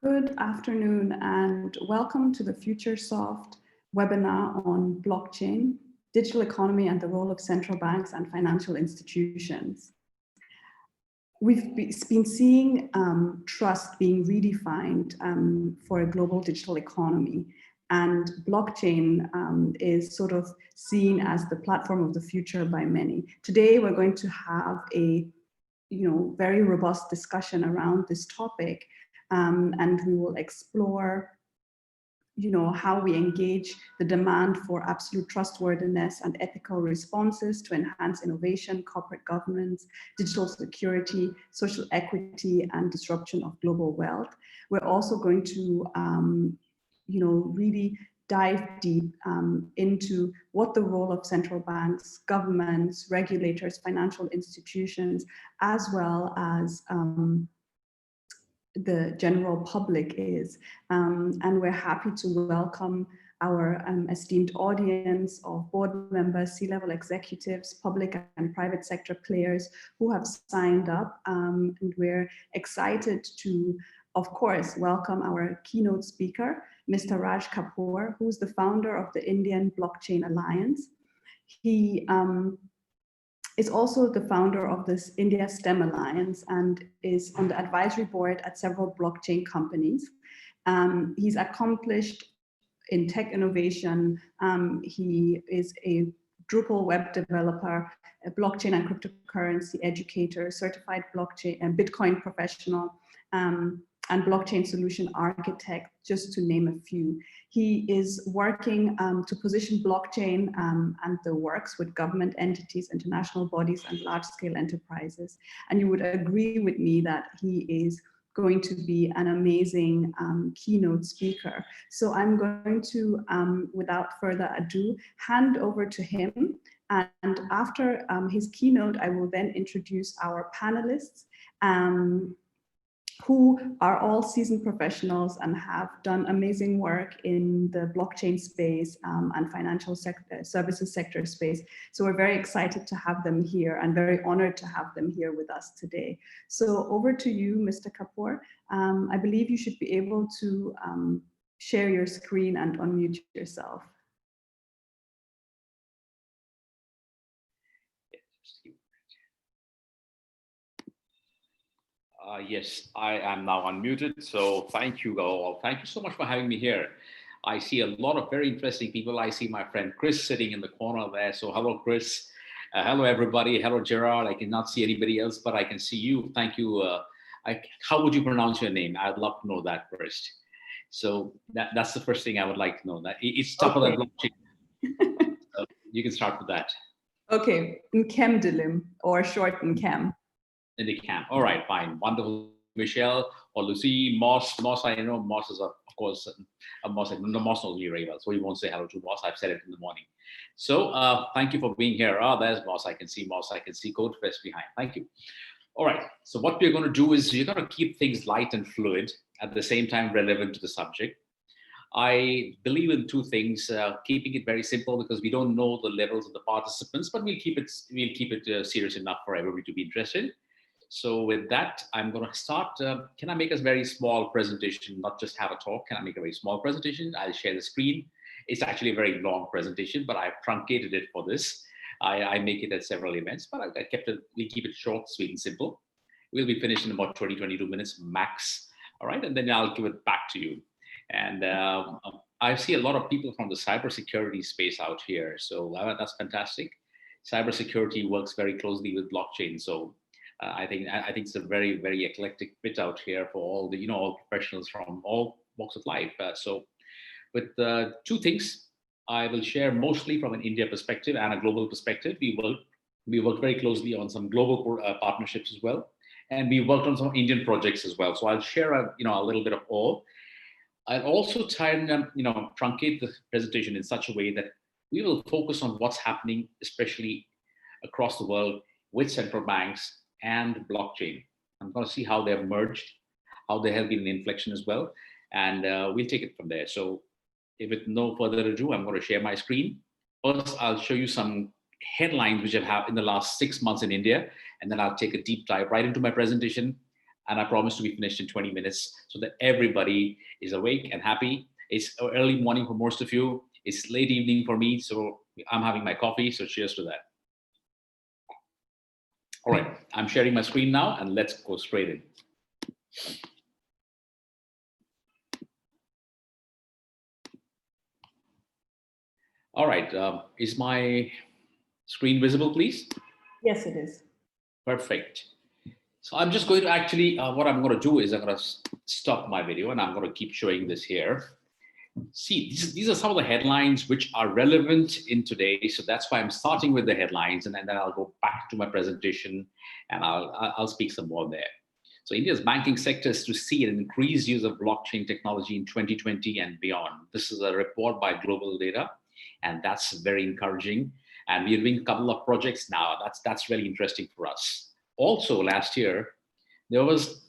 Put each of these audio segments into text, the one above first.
Good afternoon and welcome to the Futuresoft webinar on blockchain, digital economy and the role of central banks and financial institutions. We've been seeing trust being redefined for a global digital economy, and blockchain is sort of seen as the platform of the future by many. Today, we're going to have a very robust discussion around this topic. And we will explore, how we engage the demand for absolute trustworthiness and ethical responses to enhance innovation, corporate governance, digital security, social equity, and disruption of global wealth. We're also going to, really dive deep into what the role of central banks, governments, regulators, financial institutions, as well as the general public is. And we're happy to welcome our esteemed audience of board members, C-level executives, public and private sector players who have signed up. And we're excited to, of course, welcome our keynote speaker, Mr. Raj Kapoor, who's the founder of the Indian Blockchain Alliance. He is also the founder of this India STEM Alliance and is on the advisory board at several blockchain companies. He's accomplished in tech innovation. He is a Drupal web developer, a blockchain and cryptocurrency educator, certified blockchain and Bitcoin professional, and blockchain solution architect, just to name a few. He is working to position blockchain and the works with government entities, international bodies, and large-scale enterprises. And you would agree with me that he is going to be an amazing keynote speaker. So I'm going to, without further ado, hand over to him. And after his keynote, I will then introduce our panelists, who are all seasoned professionals and have done amazing work in the blockchain space and financial services sector space. So we're very excited to have them here and very honored to have them here with us today. So over to you, Mr. Kapoor. I believe you should be able to share your screen and unmute yourself. Yes, I am now unmuted. So thank you all. Thank you so much for having me here. I see a lot of very interesting people. I see my friend Chris sitting in the corner there. So hello, Chris. Hello, everybody. Hello, Gerard. I cannot see anybody else, but I can see you. Thank you. How would you pronounce your name? I'd love to know that first. So that's the first thing I would like to know. That it's tougher than blockchain. So you can start with that. Okay, Nkem Dilim, or short Nkem. In the camp. All right, fine. Wonderful. Michelle or Lucy, Moss, I know Moss is, of course, Moss. Moss knows me very well, so he won't say hello to Moss. I've said it in the morning. So thank you for being here. There's Moss. I can see Moss. I can see Codefest behind. Thank you. All right. So what we're going to do is we're going to keep things light and fluid, at the same time relevant to the subject. I believe in two things: keeping it very simple because we don't know the levels of the participants, but we'll keep it serious enough for everybody to be interested. So with that, I'm going to start. Can I make a very small presentation, not just have a talk? Can I make a very small presentation? I'll share the screen. It's actually a very long presentation, but I've truncated it for this. I make it at several events, but I kept it, we keep it short, sweet, and simple. We'll be finished in about 20, 22 minutes max. All right, and then I'll give it back to you. And I see a lot of people from the cybersecurity space out here. So that's fantastic. Cybersecurity works very closely with blockchain. So I think it's a very, very eclectic fit out here for all the all professionals from all walks of life. So with two things, I will share mostly from an India perspective and a global perspective. We worked very closely on some global partnerships as well, and we worked on some Indian projects as well. So I'll share a little bit of all. I'll also try and truncate the presentation in such a way that we will focus on what's happening, especially across the world with central banks and blockchain. I'm going to see how they're merged, how there have been an inflection as well, and we'll take it from there. So with no further ado, I'm going to share my screen. First, I'll show you some headlines which I've had in the last 6 months in India, and then I'll take a deep dive right into my presentation. And I promise to be finished in 20 minutes so that everybody is awake and happy. It's early morning for most of you. It's late evening for me, so I'm having my coffee, so cheers to that. All right, I'm sharing my screen now, and let's go straight in. All right, is my screen visible, please? Yes, it is. Perfect. So I'm just going to actually, what I'm going to do is I'm going to stop my video, and I'm going to keep showing this here. See, these are some of the headlines which are relevant in today. So that's why I'm starting with the headlines, and then I'll go back to my presentation, and I'll speak some more there. So India's banking sector is to see an increased use of blockchain technology in 2020 and beyond. This is a report by Global Data, and that's very encouraging. And we're doing a couple of projects now. That's really interesting for us. Also, last year there was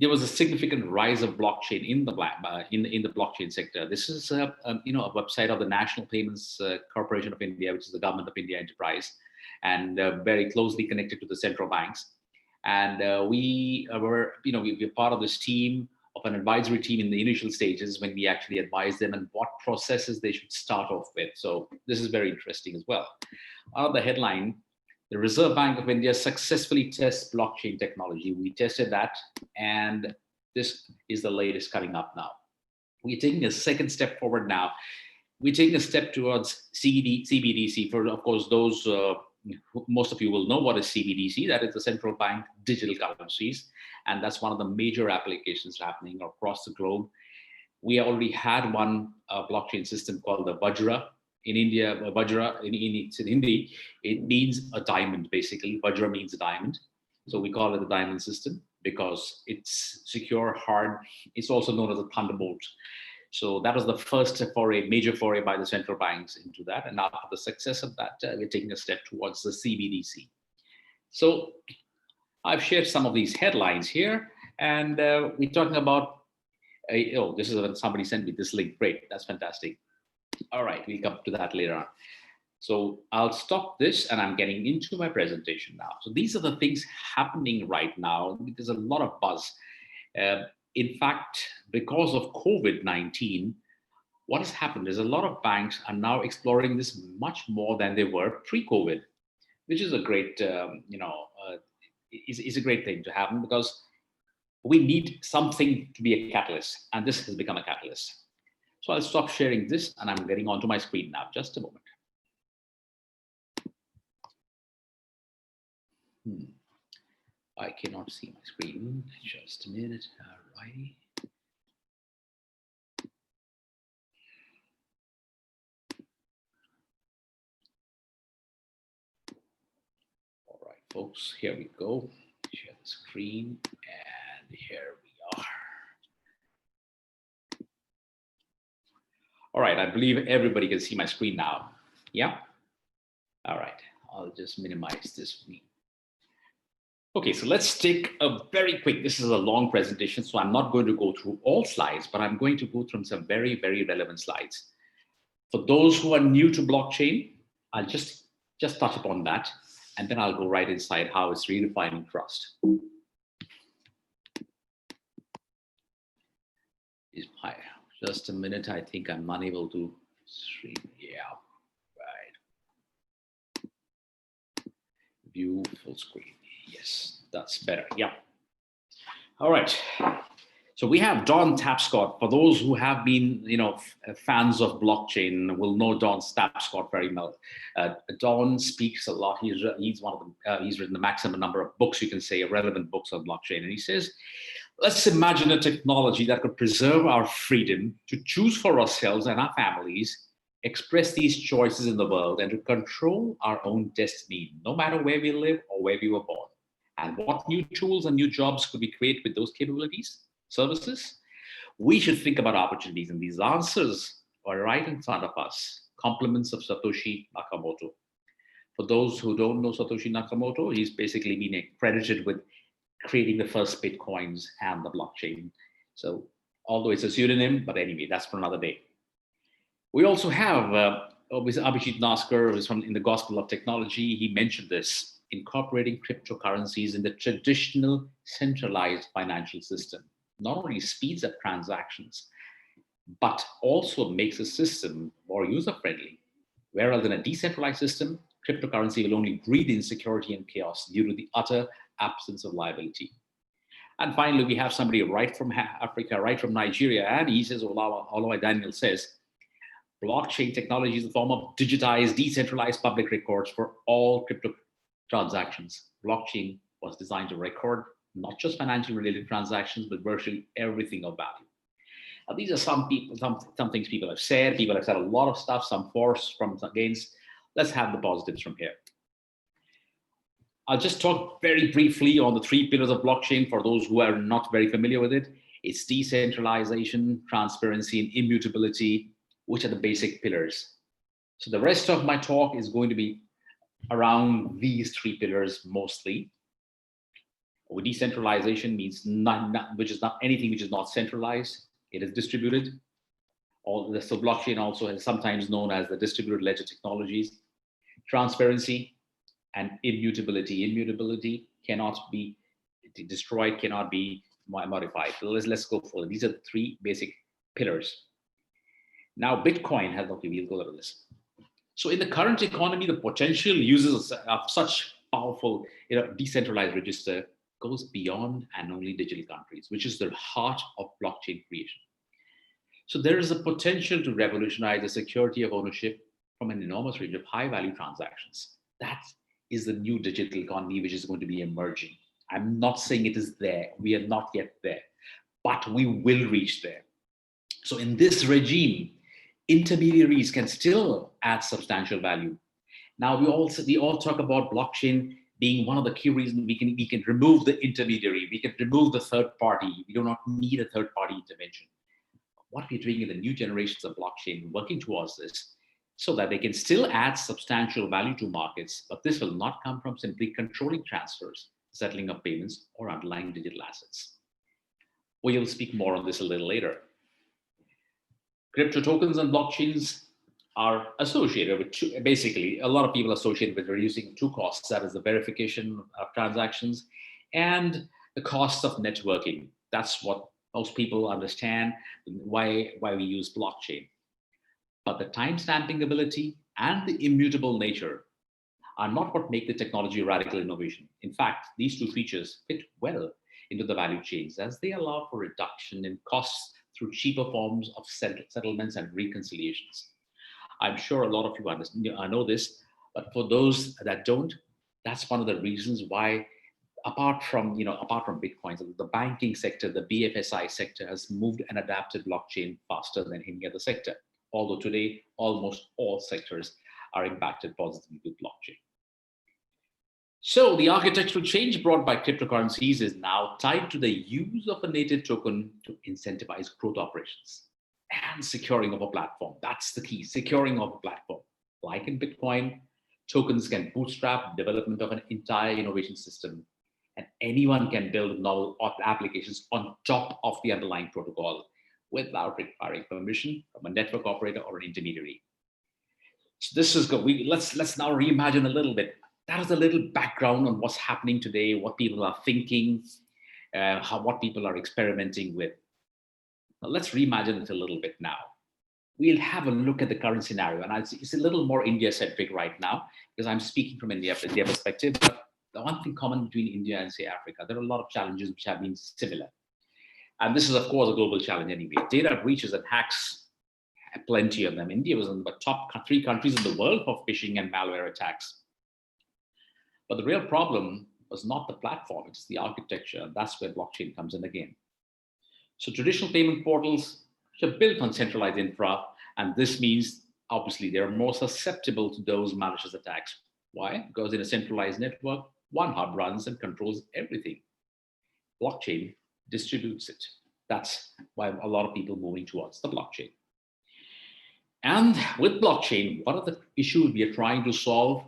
a significant rise of blockchain in the blockchain sector. This is a website of the National Payments Corporation of India, which is the government of India enterprise, and very closely connected to the central banks. And we're part of this team, of an advisory team in the initial stages, when we actually advise them on what processes they should start off with. So this is very interesting as well. The headline: the Reserve Bank of India successfully tests blockchain technology. We tested that, and this is the latest coming up now. We're taking a second step forward now. We're taking a step towards CBDC. For, of course, those, most of you will know what is CBDC. That is the central bank digital currencies. And that's one of the major applications happening across the globe. We already had one blockchain system called the Vajra. In India, Vajra, it's in Hindi, it means a diamond, basically. Vajra means a diamond. So we call it the diamond system because it's secure, hard. It's also known as a thunderbolt. So that was the first major foray by the central banks into that. And after the success of that, we're taking a step towards the CBDC. So I've shared some of these headlines here, and we're talking about, this is when somebody sent me this link. Great, that's fantastic. All right, we'll come to that later on. So I'll stop this, and I'm getting into my presentation now. So these are the things happening right now. There's a lot of buzz. In fact, because of COVID-19, what has happened is a lot of banks are now exploring this much more than they were pre-COVID, which is a great, is a great thing to happen, because we need something to be a catalyst, and this has become a catalyst. So I'll stop sharing this, and I'm getting onto my screen now. Just a moment. I cannot see my screen. Just a minute. All righty. All right, folks, here we go. Share the screen, and here we are. All right, I believe everybody can see my screen now. Yeah? All right, I'll just minimize this. Okay, so let's take a very quick, this is a long presentation, so I'm not going to go through all slides, but I'm going to go through some very, very relevant slides. For those who are new to blockchain, I'll just touch upon that, and then I'll go right inside how it's redefining trust. Just a minute, I think I'm unable to stream. Yeah, right. View full screen. Yes, that's better. Yeah. All right. So we have Don Tapscott. For those who have been, fans of blockchain, will know Don Tapscott very well. Don speaks a lot. He's one of them. He's written the maximum number of books, you can say, relevant books on blockchain. And he says, let's imagine a technology that could preserve our freedom to choose for ourselves and our families, express these choices in the world, and to control our own destiny, no matter where we live or where we were born. And what new tools and new jobs could we create with those capabilities, services? We should think about opportunities, and these answers are right in front of us. Compliments of Satoshi Nakamoto. For those who don't know Satoshi Nakamoto, he's basically been credited with creating the first Bitcoins and the blockchain. So although it's a pseudonym, but anyway, that's for another day. We also have Abhijit Naskar, who's in the Gospel of Technology. He mentioned this. incorporating cryptocurrencies in the traditional centralized financial system not only speeds up transactions, but also makes the system more user-friendly. Whereas in a decentralized system, cryptocurrency will only breed insecurity and chaos due to the utter absence of liability. And finally, we have somebody right from Africa, right from Nigeria, and he says, Olawa Daniel says, blockchain technology is a form of digitized, decentralized public records for all crypto transactions. Blockchain was designed to record not just financial related transactions, but virtually everything of value. Now, these are some things people have said. People have said a lot of stuff, some for, some against. Let's have the positives from here. I'll just talk very briefly on the 3 pillars of blockchain for those who are not very familiar with it. It's decentralization, transparency, and immutability, which are the basic pillars. So the rest of my talk is going to be around these 3 pillars mostly. Decentralization means which is not anything which is not centralized. It is distributed. So blockchain also is sometimes known as the distributed ledger technologies. Transparency and immutability. Immutability cannot be destroyed, cannot be modified. So let's go for it. These are the 3 basic pillars. Now, Bitcoin has, okay, we'll go over this. So in the current economy, the potential uses of such powerful, decentralized register goes beyond and only digital countries, which is the heart of blockchain creation. So there is a potential to revolutionize the security of ownership from an enormous range of high-value transactions. That is the new digital economy, which is going to be emerging. I'm not saying it is there. We are not yet there, but we will reach there. So in this regime, intermediaries can still add substantial value. Now, we all talk about blockchain being one of the key reasons we can remove the intermediary, we can remove the third party. We do not need a third party intervention. What we're doing in the new generations of blockchain, working towards this, so that they can still add substantial value to markets, but this will not come from simply controlling transfers, settling of payments, or underlying digital assets. We will speak more on this a little later. Crypto tokens and blockchains are associated with basically, a lot of people associate with reducing 2 costs, that is the verification of transactions and the cost of networking. That's what most people understand why we use blockchain. But the timestamping ability and the immutable nature are not what make the technology radical innovation. In fact, these 2 features fit well into the value chains as they allow for reduction in costs through cheaper forms of settlements and reconciliations. I'm sure a lot of you know this, but for those that don't, that's one of the reasons why, apart from Bitcoin, the banking sector, the BFSI sector has moved and adapted blockchain faster than any other sector. Although today, almost all sectors are impacted positively with blockchain. So the architectural change brought by cryptocurrencies is now tied to the use of a native token to incentivize growth operations and securing of a platform. That's the key, securing of a platform. Like in Bitcoin, tokens can bootstrap development of an entire innovation system, and anyone can build novel applications on top of the underlying protocol without requiring permission from a network operator or an intermediary. So this is good. Let's now reimagine a little bit. That is a little background on what's happening today, what people are thinking, what people are experimenting with. Now, let's reimagine it a little bit now. We'll have a look at the current scenario, and it's a little more India-centric right now because I'm speaking from India perspective. But the one thing common between India and, say, Africa, there are a lot of challenges which have been similar. And this is, of course, a global challenge anyway. Data breaches and hacks, plenty of them. India was in the top 3 countries in the world for phishing and malware attacks. But the real problem was not the platform, it's the architecture. That's where blockchain comes in again. So traditional payment portals are built on centralized infra, and this means, obviously, they're more susceptible to those malicious attacks. Why? Because in a centralized network, one hub runs and controls everything. Blockchain distributes it. That's why a lot of people are moving towards the blockchain. And with blockchain, what are the issues we are trying to solve?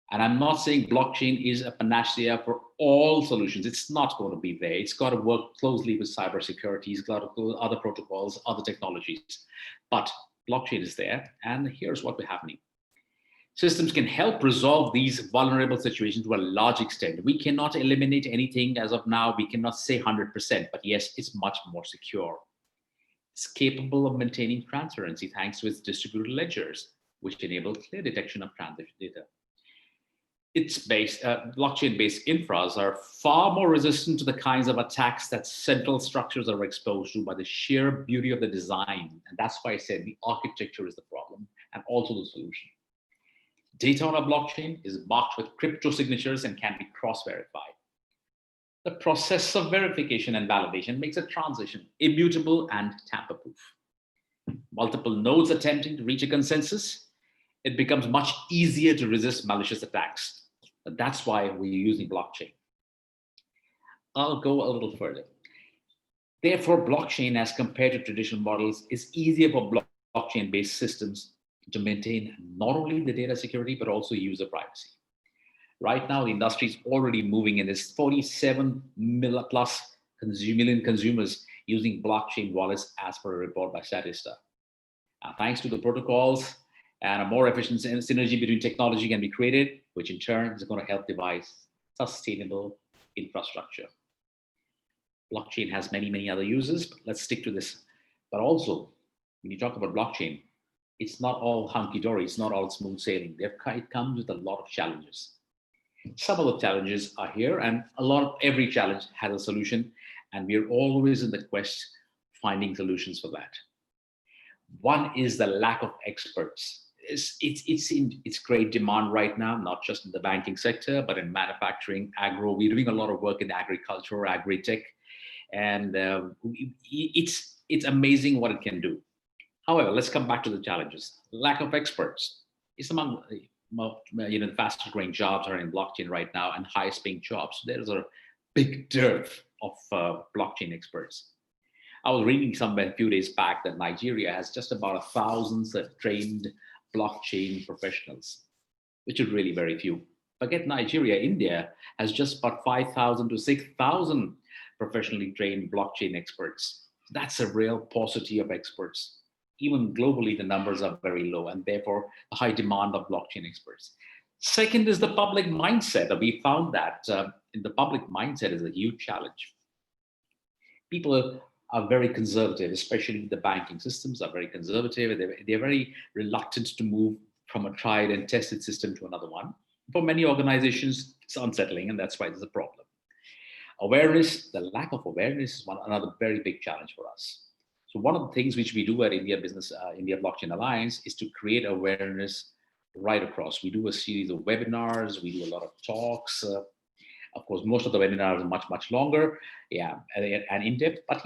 And I'm not saying blockchain is a panacea for all solutions. It's not going to be there. It's got to work closely with cybersecurity. It's got to go with other protocols, other technologies. But blockchain is there. And here's what we're happening. Systems can help resolve these vulnerable situations to a large extent. We cannot eliminate anything as of now. We cannot say 100%, but yes, it's much more secure. It's capable of maintaining transparency thanks to its distributed ledgers, which enable clear detection of transaction data. Blockchain-based infras are far more resistant to the kinds of attacks that central structures are exposed to by the sheer beauty of the design. And that's why I said the architecture is the problem and also the solution. Data on a blockchain is marked with crypto signatures and can be cross-verified. The process of verification and validation makes a transition immutable and tamper-proof. Multiple nodes attempting to reach a consensus, it becomes much easier to resist malicious attacks. And that's why we're using blockchain. I'll go a little further. Therefore, blockchain, as compared to traditional models, is easier for blockchain-based systems to maintain not only the data security, but also user privacy. Right now, the industry is already moving in this 47 million plus million consumers using blockchain wallets as per a report by Statista. Thanks to the protocols and a more efficient synergy between technology can be created, which in turn is going to help devise sustainable infrastructure. Blockchain has many, many other uses, but let's stick to this. But also, when you talk about blockchain, it's not all hunky-dory, it's not all smooth sailing. It comes with a lot of challenges. Some of the challenges are here, and every challenge has a solution, and we're always in the quest finding solutions for that. One is the lack of experts. It's great demand right now, not just in the banking sector, but in manufacturing, agro. We're doing a lot of work in agriculture, agri-tech, and it's amazing what it can do. However, let's come back to the challenges. Lack of experts is among the fastest growing jobs are in blockchain right now and highest paying jobs. There's a big dearth of blockchain experts. I was reading somewhere a few days back that Nigeria has just about 1,000 trained blockchain professionals, which is really very few. Forget Nigeria, India has just about 5,000 to 6,000 professionally trained blockchain experts. That's a real paucity of experts. Even globally, the numbers are very low, and therefore a high demand of blockchain experts. Second is the public mindset. We found that in the public mindset is a huge challenge. People are very conservative, especially the banking systems are very conservative. They're very reluctant to move from a tried and tested system to another one. For many organizations, it's unsettling, and that's why there's a problem. Awareness, the lack of awareness is another very big challenge for us. So one of the things which we do at India Blockchain Alliance is to create awareness right across. We do a series of webinars, we do a lot of talks. Of course, most of the webinars are much, much longer, and in-depth, but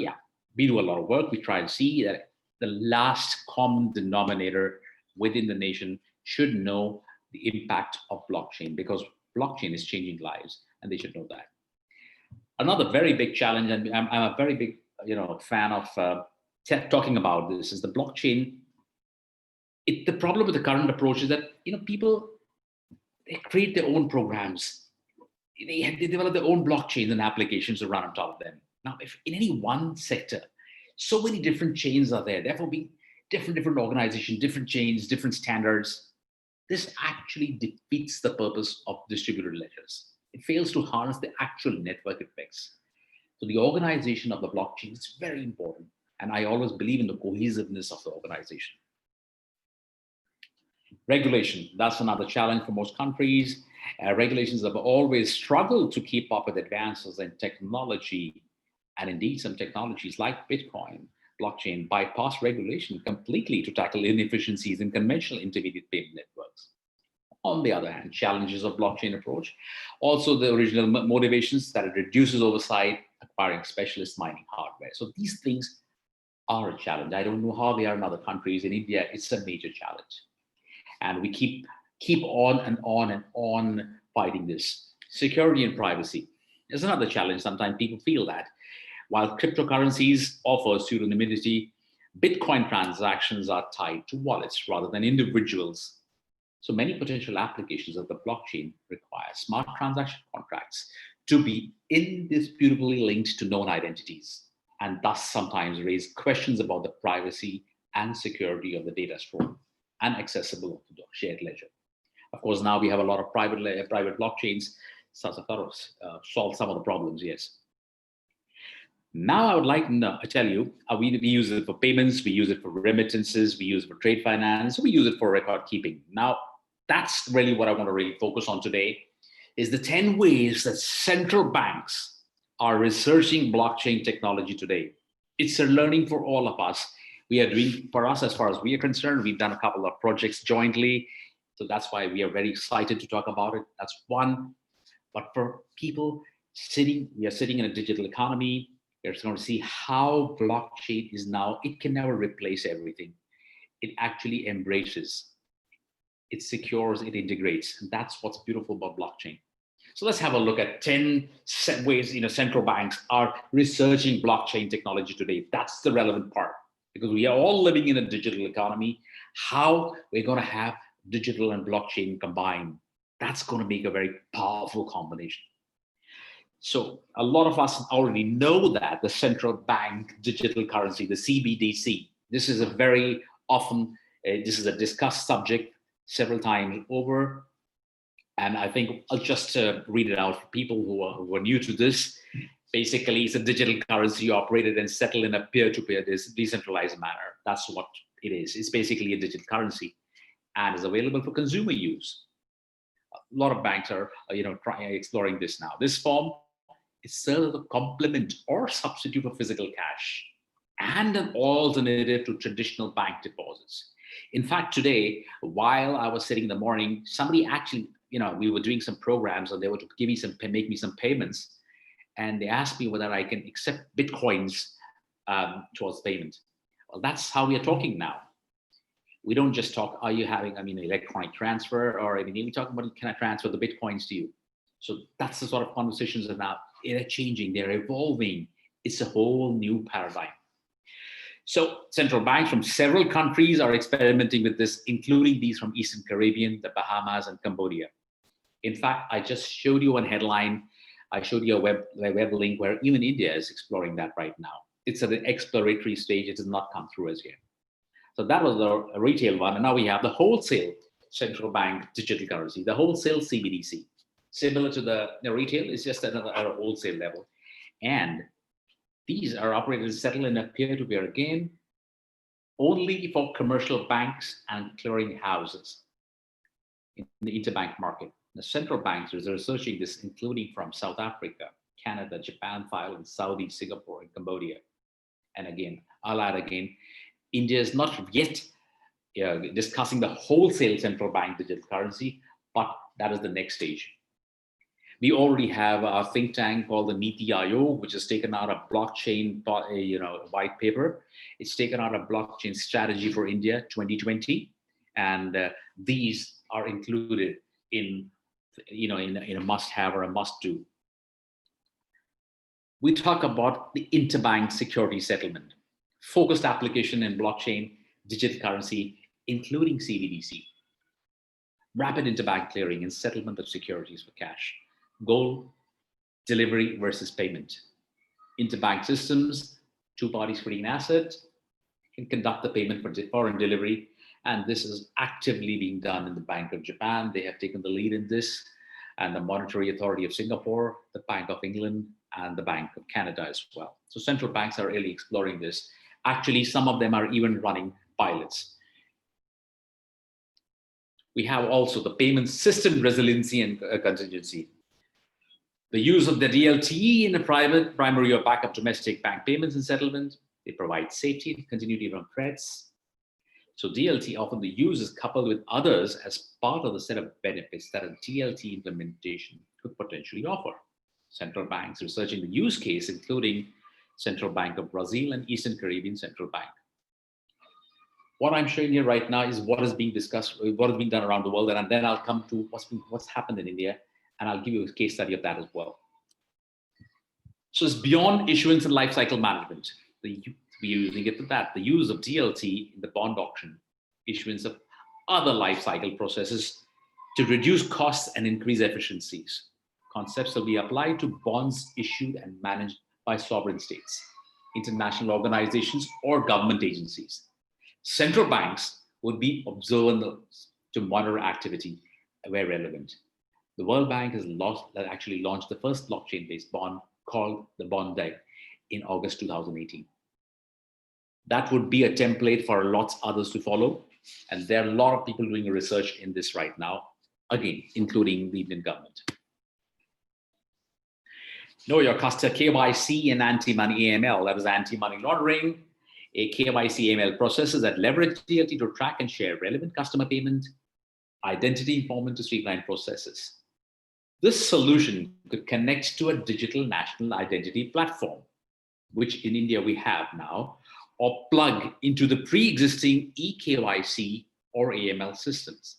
we do a lot of work. We try to see that the last common denominator within the nation should know the impact of blockchain, because blockchain is changing lives, and they should know that. Another very big challenge, and I'm a very big fan of talking about this, is the blockchain. The problem with the current approach is that people, they create their own programs. They develop their own blockchains and applications to run on top of them. Now, if in any one sector, so many different chains are there, therefore being different organizations, different chains, different standards, this actually defeats the purpose of distributed ledgers. It fails to harness the actual network effects. So the organization of the blockchain is very important. And I always believe in the cohesiveness of the organization. Regulation, that's another challenge for most countries. Regulations have always struggled to keep up with advances in technology. And indeed, some technologies like Bitcoin, blockchain, bypass regulation completely to tackle inefficiencies in conventional intermediate payment networks. On the other hand, challenges of blockchain approach, also the original motivations that it reduces oversight, acquiring specialist mining hardware. So these things are a challenge. I don't know how they are in other countries. In India, it's a major challenge. And we keep on and on and on fighting this. Security and privacy is another challenge. Sometimes people feel that while cryptocurrencies offer pseudonymity, Bitcoin transactions are tied to wallets rather than individuals. So many potential applications of the blockchain require smart transaction contracts to be indisputably linked to known identities, and thus sometimes raise questions about the privacy and security of the data stored and accessible to the shared ledger. Of course, now we have a lot of private blockchains, so sort of solve some of the problems. Yes. Now I would like to tell you, we use it for payments, we use it for remittances, we use it for trade finance, we use it for record keeping. Now, that's really what I want to really focus on today, is the 10 ways that central banks are researching blockchain technology today. It's a learning for all of us. We are doing, for us, as far as we are concerned, we've done a couple of projects jointly. So that's why we are very excited to talk about it. That's one. But for people we are sitting in a digital economy. We're going to see how blockchain is now, it can never replace everything. It actually embraces, it secures, it integrates. And that's what's beautiful about blockchain. So let's have a look at 10 ways central banks are researching blockchain technology today. That's the relevant part, because we are all living in a digital economy. How we're going to have digital and blockchain combined, that's going to make a very powerful combination. So a lot of us already know that the central bank digital currency, the CBDC, this is a very often, this is a discussed subject several times over. And I think I'll just read it out for people who are new to this. Basically, it's a digital currency operated and settled in a peer-to-peer decentralized manner. That's what it is. It's basically a digital currency and is available for consumer use. A lot of banks are exploring this now. This form is served as a complement or substitute of physical cash and an alternative to traditional bank deposits. In fact, today, while I was sitting in the morning, somebody actually, we were doing some programs and they were to make me some payments. And they asked me whether I can accept Bitcoins towards payment. Well, that's how we are talking now. We don't just talk, are you having, electronic transfer, or we talk about, can I transfer the Bitcoins to you? So that's the sort of conversations that now they're changing, they're evolving. It's a whole new paradigm. So central banks from several countries are experimenting with this, including these from Eastern Caribbean, the Bahamas, and Cambodia. In fact, I just showed you one headline. I showed you a web link where even India is exploring that right now. It's at an exploratory stage. It has not come through as yet. So that was the retail one. And now we have the wholesale central bank digital currency, the wholesale CBDC. Similar to the retail, it's just at a wholesale level. And these are operated and settled in a peer-to-peer, again, only for commercial banks and clearing houses in the interbank market. The central banks are researching this, including from South Africa, Canada, Japan, Thailand, Saudi, Singapore, and Cambodia. And again, I'll add again, India is not yet discussing the wholesale central bank digital currency, but that is the next stage. We already have a think tank called the Niti Aayog, which has taken out a blockchain, white paper. It's taken out a blockchain strategy for India 2020, and these are included in a must-have or a must-do. We talk about the interbank security settlement, focused application in blockchain, digital currency, including CBDC, rapid interbank clearing and settlement of securities for cash. Goal, delivery versus payment. Interbank systems, two parties creating an asset, can conduct the payment for foreign delivery. And this is actively being done in the Bank of Japan. They have taken the lead in this, and the Monetary Authority of Singapore, the Bank of England, and the Bank of Canada as well. So central banks are really exploring this. Actually, some of them are even running pilots. We have also the payment system resiliency and contingency. The use of the DLT in the primary or backup domestic bank payments and settlement. They provide safety and continuity from threats. So DLT, often the use is coupled with others as part of the set of benefits that a DLT implementation could potentially offer. Central banks researching the use case, including Central Bank of Brazil and Eastern Caribbean Central Bank. What I'm showing you right now is what is being discussed, what is being done around the world, and then I'll come to what's happened in India, and I'll give you a case study of that as well. So it's beyond issuance and lifecycle management. We're using it for that. The use of DLT in the bond auction, issuance of other lifecycle processes to reduce costs and increase efficiencies. Concepts will be applied to bonds issued and managed by sovereign states, international organizations, or government agencies. Central banks would be observant to monitor activity. where relevant. The World Bank has actually launched the first blockchain-based bond called the Bond Deck in August 2018. That would be a template for lots others to follow. And there are a lot of people doing research in this right now, again, including the Indian government. Know your customer, KYC and anti-money AML, that is anti-money laundering, a KYC AML processes that leverage DLT to track and share relevant customer payment, identity information to streamline processes. This solution could connect to a digital national identity platform, which in India we have now, or plug into the pre-existing eKYC or AML systems.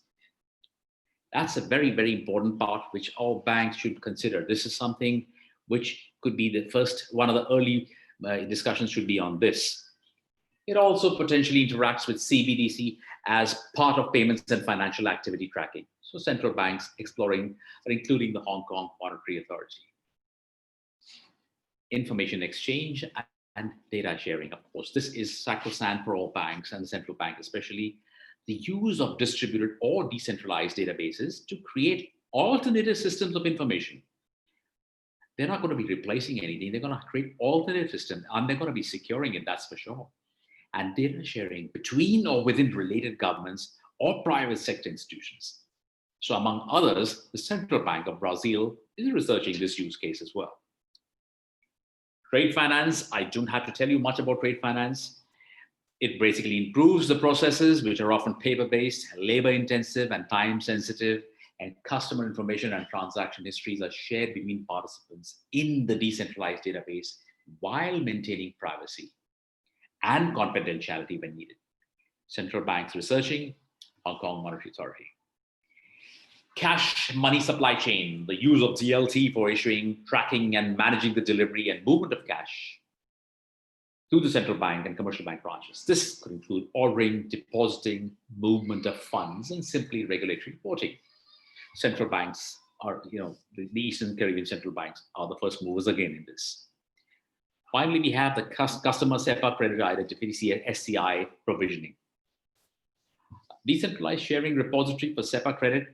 That's a very, very important part which all banks should consider. This is something which could be the first, one of the early discussions should be on this. It also potentially interacts with CBDC as part of payments and financial activity tracking. So central banks exploring or including the Hong Kong Monetary Authority. Information exchange and data sharing, of course. This is sacrosanct for all banks and the central bank especially. The use of distributed or decentralized databases to create alternative systems of information. They're not going to be replacing anything. They're going to create alternative systems and they're going to be securing it, that's for sure. And data sharing between or within related governments or private sector institutions. So among others, the Central Bank of Brazil is researching this use case as well. Trade finance, I don't have to tell you much about trade finance. It basically improves the processes, which are often paper-based, labor-intensive and time-sensitive, and customer information and transaction histories are shared between participants in the decentralized database while maintaining privacy and confidentiality when needed. Central banks researching, Hong Kong Monetary Authority. Cash money supply chain, the use of DLT for issuing, tracking, and managing the delivery and movement of cash to the central bank and commercial bank branches. This could include ordering, depositing, movement of funds, and simply regulatory reporting. Central banks are, the Eastern Caribbean central banks are the first movers again in this. Finally, we have the customer SEPA credit identity, SCI provisioning. Decentralized sharing repository for SEPA credit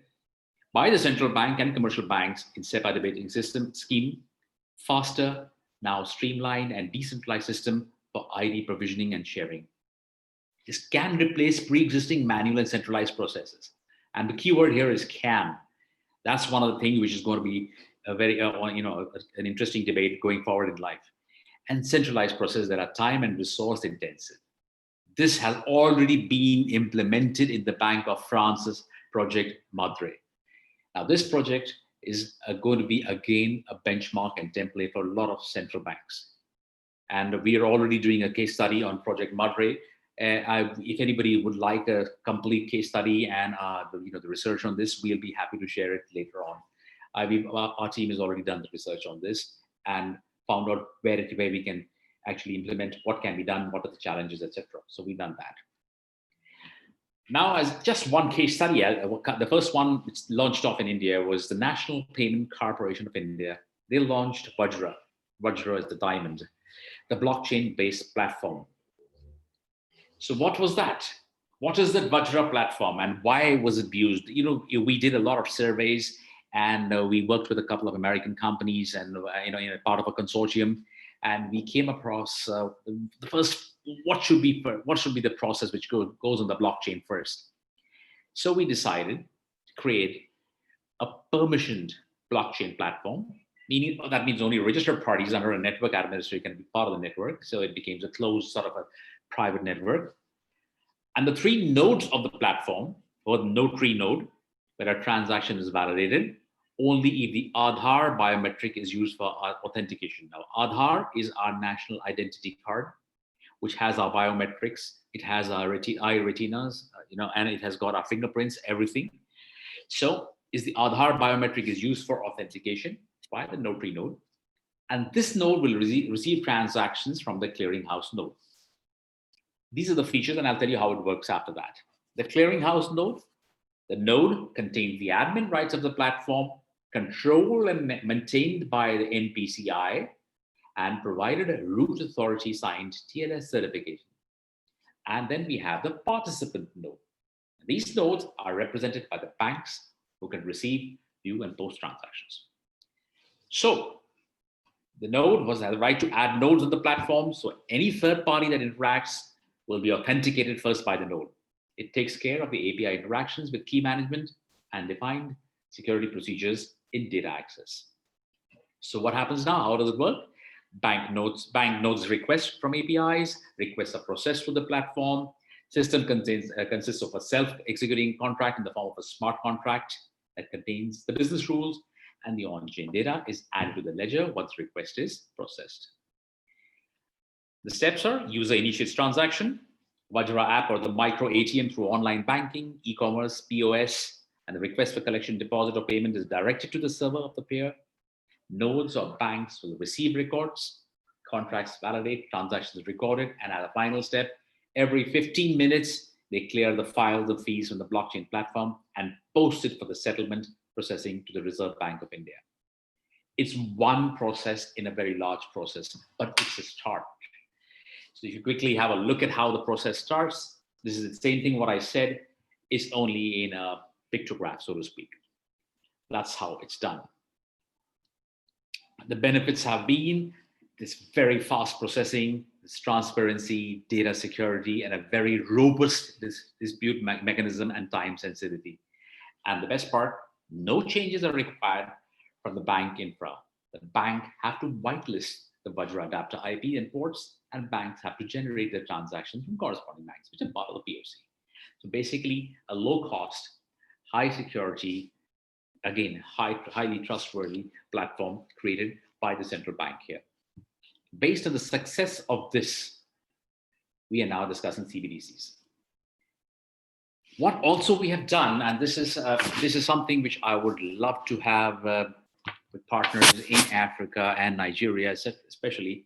by the central bank and commercial banks in SEPA debating system scheme, faster, now streamlined and decentralized system for ID provisioning and sharing. This can replace pre-existing manual and centralized processes. And the keyword here is can. That's one of the things which is going to be a very, an interesting debate going forward in life. And centralized processes that are time and resource intensive. This has already been implemented in the Bank of France's project Madre. Now, this project is going to be, again, a benchmark and template for a lot of central banks. And we are already doing a case study on Project Madre. If anybody would like a complete case study and the research on this, we'll be happy to share it later on. Our team has already done the research on this and found out where we can actually implement what can be done, what are the challenges, etc. So we've done that. Now, as just one case study, the first one which launched off in India was the National Payment Corporation of India. They launched Vajra. Vajra is the diamond, the blockchain-based platform. So what was that? What is the Vajra platform and why was it used? We did a lot of surveys and we worked with a couple of American companies and part of a consortium, and we came across the first. What should be the process which goes on the blockchain first? So we decided to create a permissioned blockchain platform, meaning that means only registered parties under a network administrator can be part of the network. So it becomes a closed sort of a private network. And the three nodes of the platform, or the node tree node, where a transaction is validated, only if the Aadhaar biometric is used for authentication. Now, Aadhaar is our national identity card, which has our biometrics. It has our eye retinas, and it has got our fingerprints, everything. So is the Aadhaar biometric is used for authentication by the notary node. And this node will receive transactions from the clearinghouse node. These are the features, and I'll tell you how it works after that. The clearinghouse node, the node contains the admin rights of the platform, controlled and maintained by the NPCI, and provided a root authority signed TLS certification. And then we have the participant node. These nodes are represented by the banks, who can receive, view, and post transactions. So the node has the right to add nodes on the platform. So any third party that interacts will be authenticated first by the node. It takes care of the API interactions with key management and defined security procedures in data access. So what happens now? How does it work? Banknotes request from APIs, requests are processed through the platform. System consists of a self-executing contract in the form of a smart contract that contains the business rules, and the on-chain data is added to the ledger once request is processed. The steps are: user initiates transaction, Vajra app or the micro ATM through online banking, e-commerce, POS, and the request for collection, deposit, or payment is directed to the server of the payer. Nodes or banks will receive records, contracts validate, transactions recorded, and at the final step, every 15 minutes, they clear the files and fees from the blockchain platform and post it for the settlement processing to the Reserve Bank of India. It's one process in a very large process, but it's a start. So if you quickly have a look at how the process starts, this is the same thing what I said, is only in a pictograph, so to speak. That's how it's done. The benefits have been this very fast processing, this transparency, data security, and a very robust dispute mechanism and time sensitivity. And the best part, no changes are required from the bank infra. The bank have to whitelist the Vajra adapter IP and ports, and banks have to generate their transactions from corresponding banks, which are part of the POC. So basically, a low cost, high security, again, highly trustworthy platform created by the central bank here. Based on the success of this, we are now discussing CBDCs. What also we have done, and this is something which I would love to have with partners in Africa and Nigeria, especially,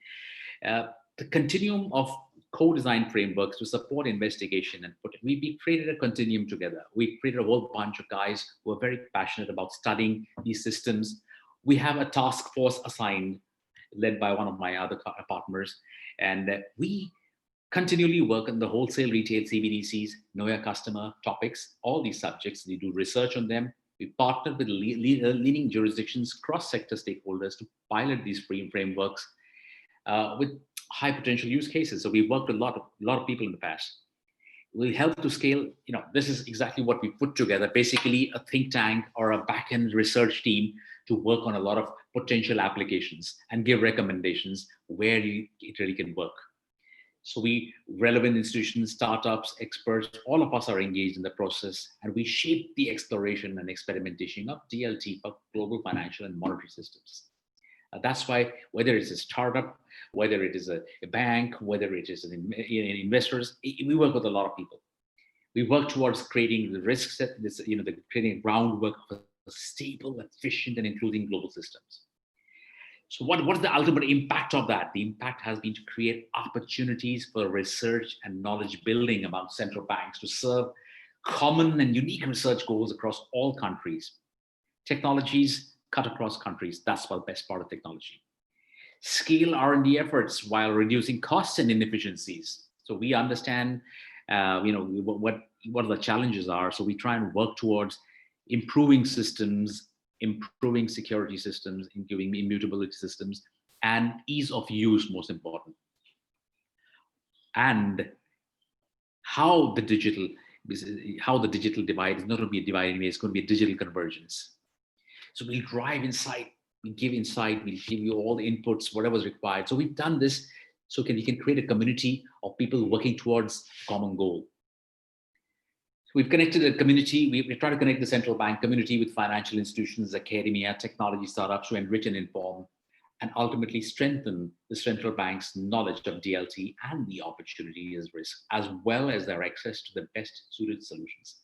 the continuum of co-design frameworks to support investigation and we created a continuum together. We created a whole bunch of guys who are very passionate about studying these systems. We have a task force assigned, led by one of my other partners, and we continually work on the wholesale, retail, CBDCs, know your customer topics, all these subjects. We do research on them. We partner with leading jurisdictions, cross-sector stakeholders to pilot these frameworks with high potential use cases. So we worked with a lot of people in the past. We'll help to scale. This is exactly what we put together, basically a think tank or a back-end research team to work on a lot of potential applications and give recommendations where it really can work. So relevant institutions, startups, experts, all of us are engaged in the process, and we shape the exploration and experimentation of DLT for global financial and monetary systems. That's why whether it's a startup, whether it is a bank, whether it is an investors, we work with a lot of people. We work towards creating the risk set, creating a groundwork for stable, efficient, and including global systems. So what is the ultimate impact of that? The impact has been to create opportunities for research and knowledge building among central banks to serve common and unique research goals across all countries. Technologies cut across countries. That's the best part of technology. Scale R&D efforts while reducing costs and inefficiencies. So we understand, what the challenges are. So we try and work towards improving systems, improving security systems, improving immutability systems, and ease of use, most important. And how the digital divide is not going to be a divide anymore, it's going to be a digital convergence. So we'll drive insight, we give insight, we'll give you all the inputs, whatever's required. So we've done this so we can create a community of people working towards a common goal. We've connected a community. We try to connect the central bank community with financial institutions, academia, technology startups to enrich and inform, and ultimately strengthen the central bank's knowledge of DLT and the opportunity as risk, as well as their access to the best suited solutions.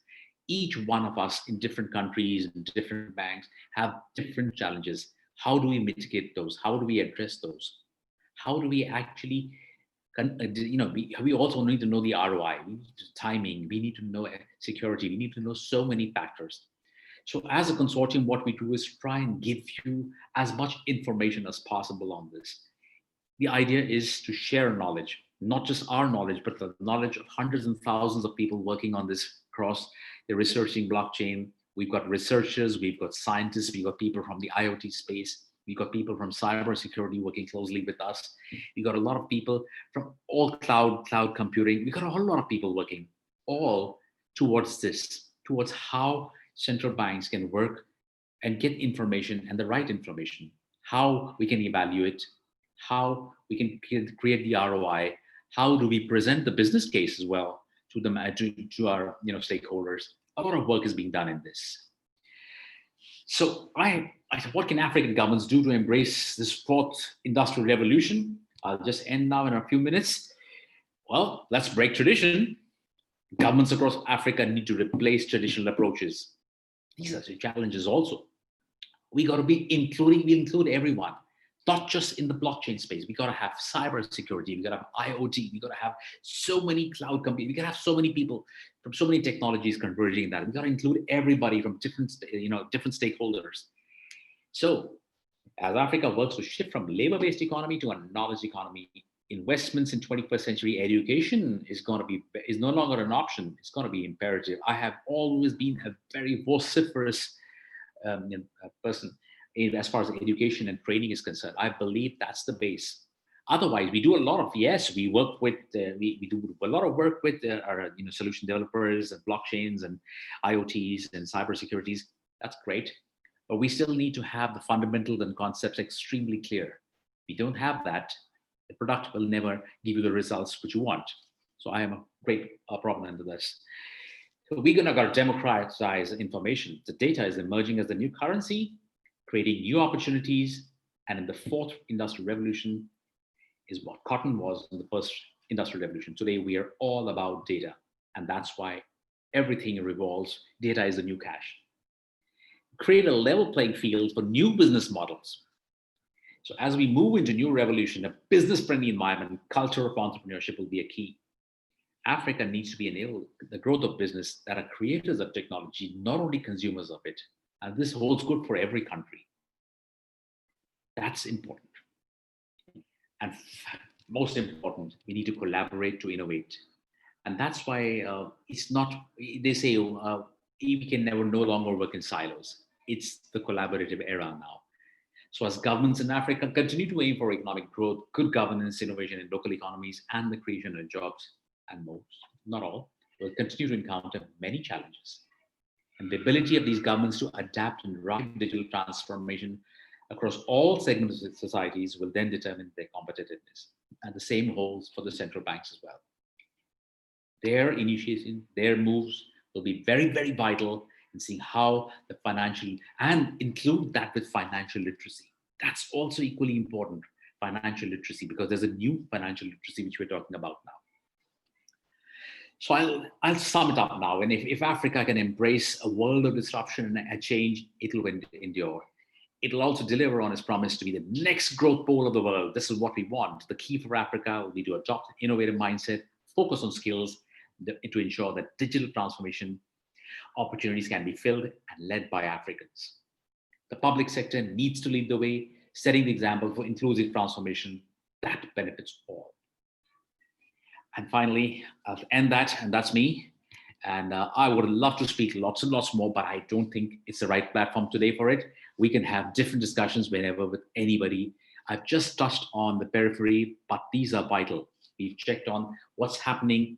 Each one of us in different countries and different banks have different challenges. How do we mitigate those? How do we address those? How do we actually we also need to know the ROI, we need timing, we need to know security, we need to know so many factors. So as a consortium, what we do is try and give you as much information as possible on this. The idea is to share knowledge, not just our knowledge, but the knowledge of hundreds and thousands of people working on this across the researching blockchain, We've got researchers, we've got scientists, we've got people from the IoT space, we've got people from cybersecurity working closely with us. We've got a lot of people from all cloud computing. We've got a whole lot of people working all towards this, towards how central banks can work and get information and the right information, how we can evaluate, how we can create the ROI, how do we present the business case as well to them, to our stakeholders. A lot of work is being done in this. So I said, what can African governments do to embrace this fourth industrial revolution? I'll just end now in a few minutes. Well, let's break tradition. Governments across Africa need to replace traditional approaches. These are the challenges also. We got to be including, we include everyone, not just in the blockchain space. We got to have cybersecurity, we got to have IoT, we got to have so many cloud companies, we got to have so many people from so many technologies converging in that. We got to include everybody from different stakeholders. So as Africa works to shift from labor-based economy to a knowledge economy, investments in 21st century education is no longer an option. It's going to be imperative. I have always been a very vociferous person as far as education and training is concerned. I believe that's the base. Otherwise, we do a lot of, yes, we work with, we do a lot of work with our solution developers and blockchains and IoTs and cybersecurities. That's great. But we still need to have the fundamentals and concepts extremely clear. If we don't have that, the product will never give you the results which you want. So I am a great proponent of this. So we're gonna democratize information. The data is emerging as the new currency, creating new opportunities. And in the fourth industrial revolution is what cotton was in the first industrial revolution. Today, we are all about data. And that's why everything revolves. Data is the new cash. Create a level playing field for new business models. So as we move into new revolution, a business-friendly environment, culture of entrepreneurship will be a key. Africa needs to be enabled the growth of business that are creators of technology, not only consumers of it. And this holds good for every country. That's important. And most important, we need to collaborate to innovate. And that's why it's not, they say we can never no longer work in silos. It's the collaborative era now. So as governments in Africa continue to aim for economic growth, good governance, innovation in local economies, and the creation of jobs, and most, not all, will continue to encounter many challenges. And the ability of these governments to adapt and rapid digital transformation across all segments of societies will then determine their competitiveness. And the same holds for the central banks as well. Their initiation, their moves will be very, very vital in seeing how the financial, and include that with financial literacy. That's also equally important, financial literacy, because there's a new financial literacy which we're talking about now. So I'll sum it up now. And if Africa can embrace a world of disruption and a change, it will endure. It'll also deliver on its promise to be the next growth pole of the world. This is what we want. The key for Africa will be to adopt an innovative mindset, focus on skills to ensure that digital transformation opportunities can be filled and led by Africans. The public sector needs to lead the way, setting the example for inclusive transformation that benefits all. And finally, I'll end that, and that's me. And I would love to speak lots and lots more, but I don't think it's the right platform today for it. We can have different discussions whenever with anybody. I've just touched on the periphery, but these are vital. We've checked on what's happening,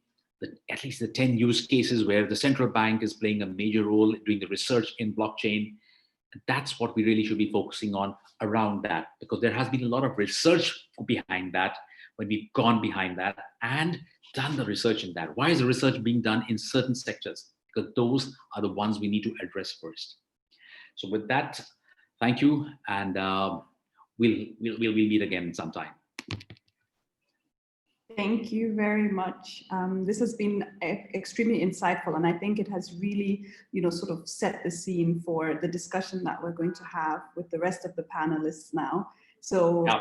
at least the 10 use cases where the central bank is playing a major role doing the research in blockchain. And that's what we really should be focusing on around that, because there has been a lot of research behind that when we've gone behind that and done the research in that. Why is the research being done in certain sectors? Because those are the ones we need to address first. So with that, thank you, and we'll meet again sometime. Thank you very much. This has been extremely insightful, and I think it has really, sort of set the scene for the discussion that we're going to have with the rest of the panelists now. So, yeah.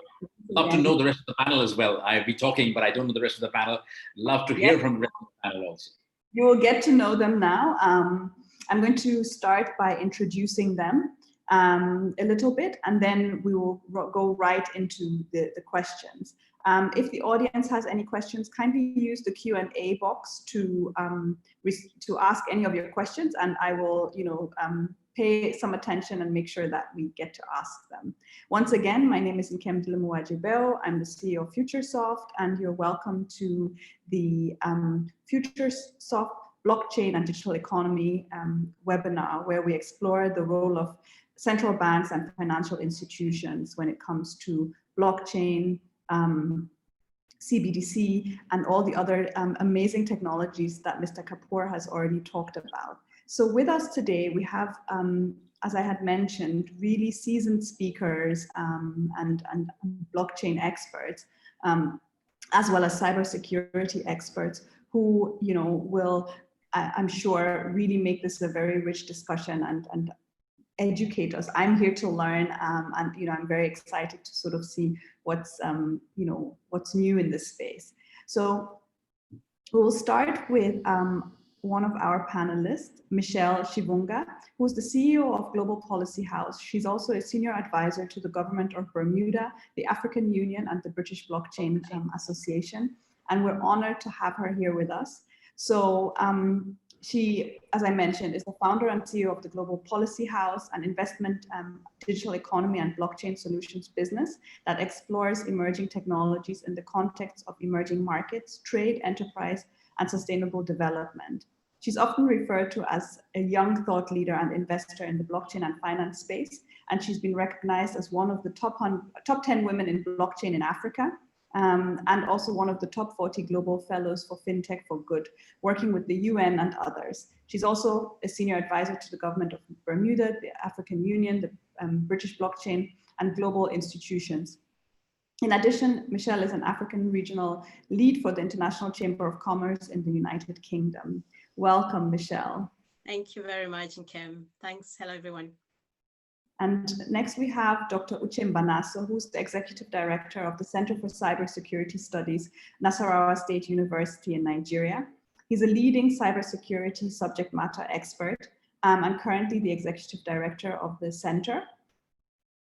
Love to know the rest of the panel as well. I'll be talking, but I don't know the rest of the panel. Love to hear from the rest of the panel also. You will get to know them now. I'm going to start by introducing them a little bit, and then we will go right into the questions. If the audience has any questions, kindly use the Q&A box to ask any of your questions, and I will, pay some attention and make sure that we get to ask them. Once again, my name is Nkem Dilimuwajibeo. I'm the CEO of Futuresoft, and you're welcome to the Futuresoft Blockchain and Digital Economy webinar, where we explore the role of central banks and financial institutions when it comes to blockchain, CBDC, and all the other amazing technologies that Mr. Kapoor has already talked about. So with us today, we have, as I had mentioned, really seasoned speakers and blockchain experts, as well as cybersecurity experts who, will, I'm sure, really make this a very rich discussion and educate us. I'm here to learn, and I'm very excited to sort of see what's what's new in this space. So we'll start with one of our panelists, Michelle Shivunga, who's the CEO of Global Policy House. She's also a senior advisor to the government of Bermuda, the African Union, and the British Blockchain Association. And we're honored to have her here with us. So she, as I mentioned, is the founder and CEO of the Global Policy House, an investment, digital economy and blockchain solutions business that explores emerging technologies in the context of emerging markets, trade, enterprise, and sustainable development. She's often referred to as a young thought leader and investor in the blockchain and finance space, and she's been recognized as one of the top 10 women in blockchain in Africa, and also one of the top 40 global fellows for FinTech for Good, working with the UN and others. She's also a senior advisor to the government of Bermuda, the African Union, the British Blockchain, and global institutions. In addition, Michelle is an African regional lead for the International Chamber of Commerce in the United Kingdom. Welcome, Michelle. Thank you very much, Nkem. Thanks. Hello, everyone. And next we have Dr. Uche Mbanaso, who's the Executive Director of the Center for Cybersecurity Studies, Nasarawa State University in Nigeria. He's a leading cybersecurity subject matter expert and currently the Executive Director of the Center,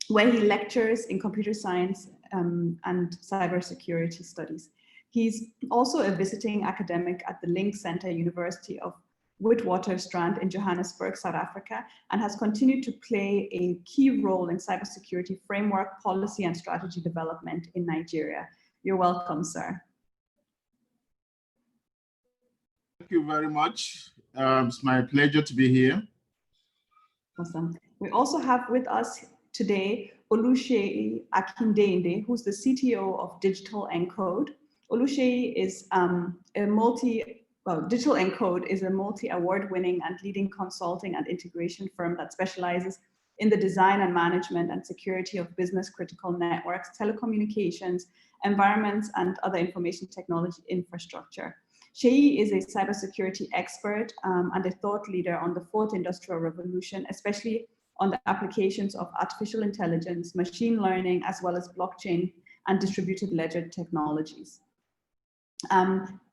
where he lectures in computer science and cybersecurity studies. He's also a visiting academic at the Link Center University of Witwatersrand in Johannesburg, South Africa, and has continued to play a key role in cybersecurity framework, policy, and strategy development in Nigeria. You're welcome, sir. Thank you very much. It's my pleasure to be here. Awesome. We also have with us today Oluseyi Akindende, who's the CTO of Digital Encode. Oluseyi is Digital Encode is a multi-award-winning and leading consulting and integration firm that specializes in the design and management and security of business-critical networks, telecommunications, environments, and other information technology infrastructure. Seyi is a cybersecurity expert and a thought leader on the fourth industrial revolution, especially on the applications of artificial intelligence, machine learning, as well as blockchain and distributed ledger technologies.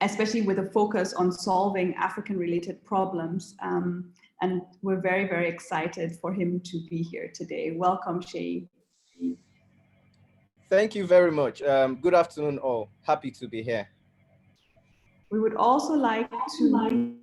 Especially with a focus on solving African-related problems. And we're very, very excited for him to be here today. Welcome, Seyi. Thank you very much. Good afternoon, all. Happy to be here. We would also like to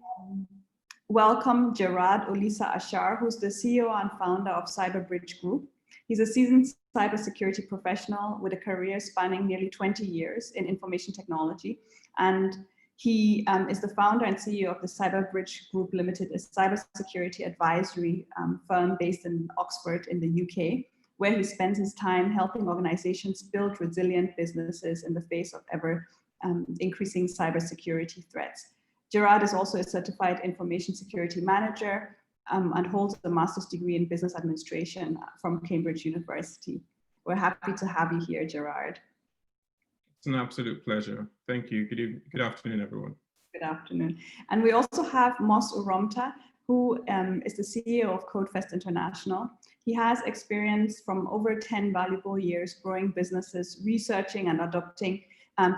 welcome Gerard Olisa Ashar, who's the CEO and founder of Cyberbridge Group. He's a seasoned cybersecurity professional with a career spanning nearly 20 years in information technology. And he is the founder and CEO of the Cyberbridge Group Limited, a cybersecurity advisory firm based in Oxford in the UK, where he spends his time helping organizations build resilient businesses in the face of ever increasing cybersecurity threats. Gerard is also a certified information security manager and holds a master's degree in business administration from Cambridge University. We're happy to have you here, Gerard. It's an absolute pleasure. Thank you. Good afternoon, everyone. Good afternoon. And we also have Mos Uromta, who is the CEO of CodeFest International. He has experience from over 10 valuable years growing businesses, researching and adopting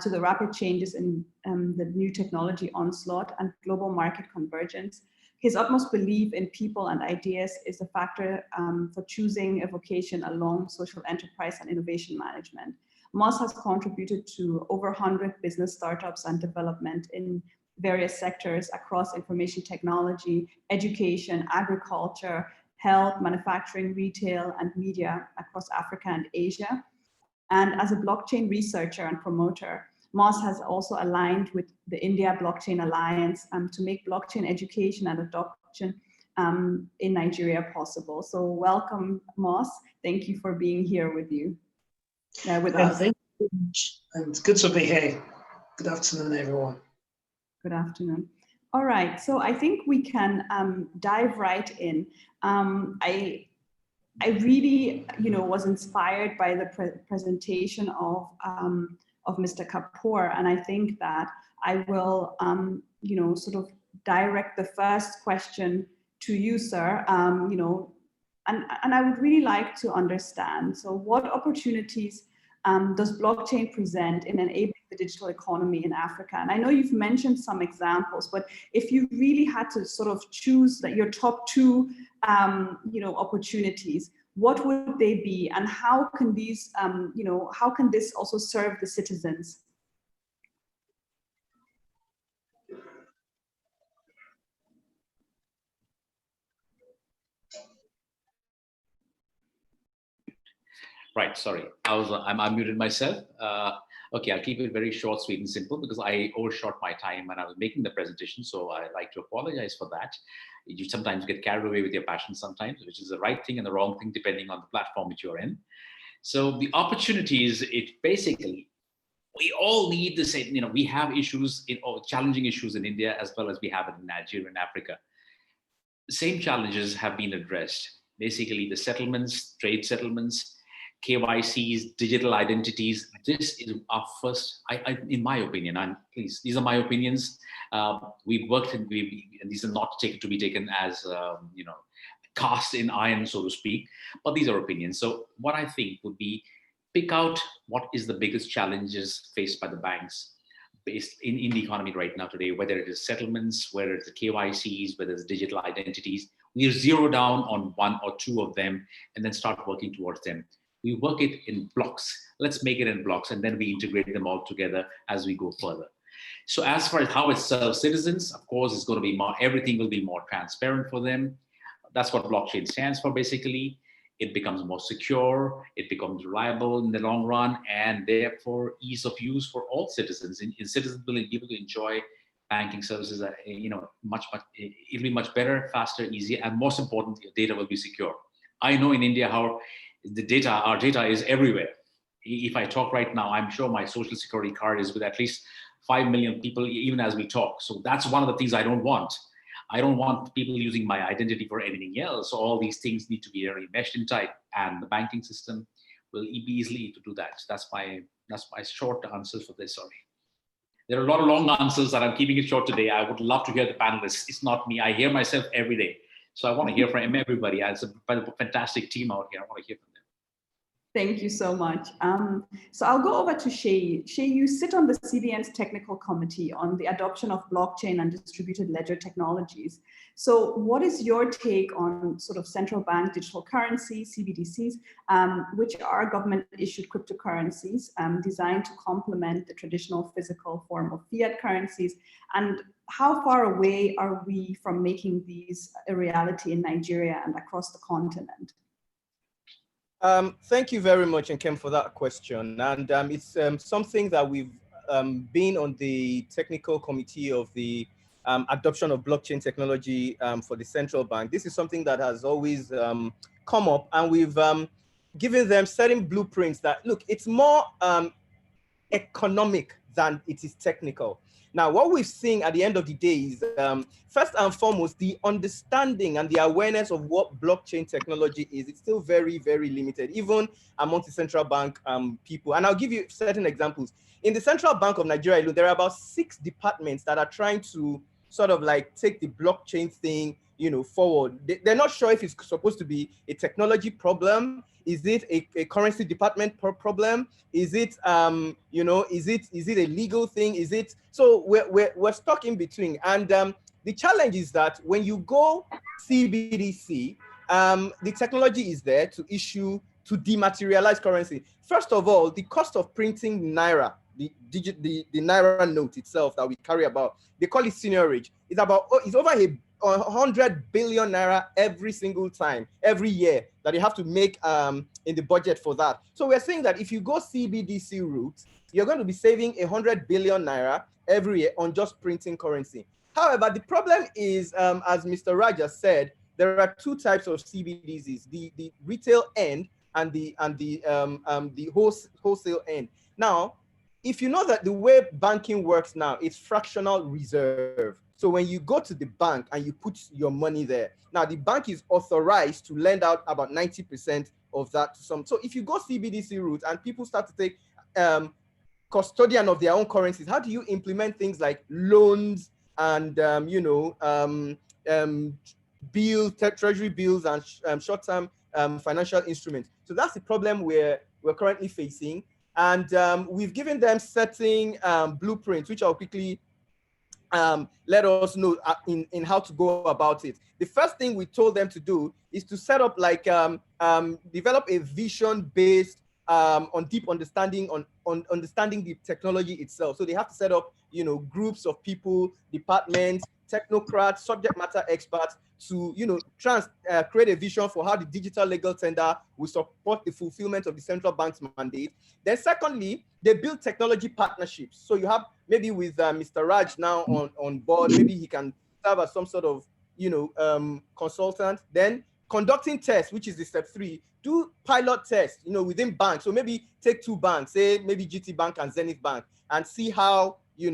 to the rapid changes in the new technology onslaught and global market convergence. His utmost belief in people and ideas is a factor for choosing a vocation along social enterprise and innovation management. Moss has contributed to over 100 business startups and development in various sectors across information technology, education, agriculture, health, manufacturing, retail, and media across Africa and Asia. And as a blockchain researcher and promoter, Moss has also aligned with the India Blockchain Alliance to make blockchain education and adoption in Nigeria possible. So welcome, Moss. Thank you for being here with us. Thank you very much. And it's good to be here. Good afternoon, everyone. Good afternoon. All right, so I think we can dive right in. I really, was inspired by the presentation of Mr. Kapoor, and I think that I will, sort of direct the first question to you, sir. And I would really like to understand. So, what opportunities does blockchain present in enabling the digital economy in Africa? And I know you've mentioned some examples, but if you really had to sort of choose your top two, opportunities, what would they be, and how can these, how can this also serve the citizens? Right, sorry, I'm unmuted myself. Okay, I'll keep it very short, sweet, and simple because I overshot my time when I was making the presentation, so I'd like to apologize for that. You sometimes get carried away with your passion sometimes, which is the right thing and the wrong thing depending on the platform which you're in. So the opportunities, it basically, we all need the same, we have issues, challenging issues in India as well as we have it in Nigeria and Africa. The same challenges have been addressed. Basically the settlements, trade settlements, KYCs, digital identities. This is our first, in my opinion, and please, these are my opinions. We've worked and these are not to be taken as, cast in iron, so to speak, but these are opinions. So what I think would be, pick out what is the biggest challenges faced by the banks based in the economy right now today, whether it is settlements, whether it's the KYCs, whether it's digital identities. We zero down on one or two of them and then start working towards them. We work it in blocks. Let's make it in blocks, and then we integrate them all together as we go further. So as far as how it serves citizens, of course, it's going to be more, everything will be more transparent for them. That's what blockchain stands for, basically. It becomes more secure, it becomes reliable in the long run, and therefore ease of use for all citizens. And citizens will be able to enjoy banking services, it'll be much better, faster, easier, and most importantly, your data will be secure. I know in India how our data is everywhere. If I talk right now, I'm sure my social security card is with at least 5 million people, even as we talk. So that's one of the things I don't want. I don't want people using my identity for anything else. So all these things need to be very meshed in tight, and the banking system will be easily to do that. That's my short answer for this. Sorry. There are a lot of long answers that I'm keeping it short today. I would love to hear the panelists. It's not me. I hear myself every day. So I want to hear from everybody. It's a fantastic team out here. I want to hear from them. Thank you so much. So I'll go over to Shay. Shay, you sit on the CBN's technical committee on the adoption of blockchain and distributed ledger technologies. So what is your take on sort of central bank digital currencies, CBDCs, which are government-issued cryptocurrencies designed to complement the traditional physical form of fiat currencies? And how far away are we from making these a reality in Nigeria and across the continent? Thank you very much, Nkem, for that question. And it's something that we've been on the technical committee of the adoption of blockchain technology for the central bank. This is something that has always come up, and we've given them certain blueprints that, look, it's more economic than it is technical. Now, what we've seen at the end of the day is, first and foremost, the understanding and the awareness of what blockchain technology is. It's still very, very limited, even amongst the central bank people. And I'll give you certain examples. In the Central Bank of Nigeria, there are about 6 departments that are trying to sort of like take the blockchain thing, forward. They're not sure if it's supposed to be a technology problem. Is it a currency department problem? Is it, is it a legal thing? Is it? So we're stuck in between. And the challenge is that when you go CBDC, the technology is there to issue to dematerialize currency. First of all, the cost of printing naira, the naira note itself that we carry about, they call it seniorage. It's over 100 billion naira every single time, every year, that you have to make in the budget for that. So we're saying that if you go CBDC route, you're going to be saving 100 billion naira every year on just printing currency. However, the problem is, as Mr. Raja said, there are two types of CBDCs: the retail end and the wholesale end. Now, if you know that the way banking works now, it's fractional reserve. So when you go to the bank and you put your money there, now the bank is authorized to lend out about 90% of that to some. So if you go CBDC route and people start to take custodian of their own currencies, how do you implement things like loans and bills, treasury bills, and short-term financial instruments? So that's the problem we're currently facing. And we've given them certain blueprints, which I'll quickly let us know in how to go about it. The first thing we told them to do is to set up like develop a vision based on deep understanding on understanding the technology itself. So they have to set up, groups of people, departments, technocrats, subject matter experts to, create a vision for how the digital legal tender will support the fulfillment of the central bank's mandate. Then secondly, they build technology partnerships. So you have maybe with Mr. Raj now on board, maybe he can serve as some sort of, consultant. Then conducting tests, which is the step 3, do pilot tests, within banks. So maybe take 2 banks, say maybe GT Bank and Zenith Bank, and see how, we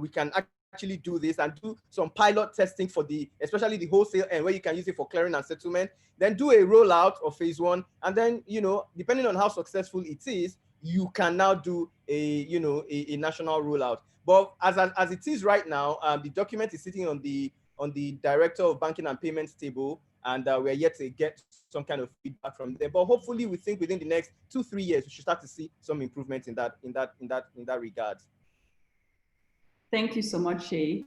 can actually do this and do some pilot testing for especially the wholesale end, where you can use it for clearing and settlement. Then do a rollout of phase 1, and then, depending on how successful it is, you can now do a national rollout. But as it is right now, the document is sitting on the Director of Banking and Payments table, and we're yet to get some kind of feedback from them. But hopefully, we think within the next 2-3 years, we should start to see some improvement in that regard. Thank you so much, Shay.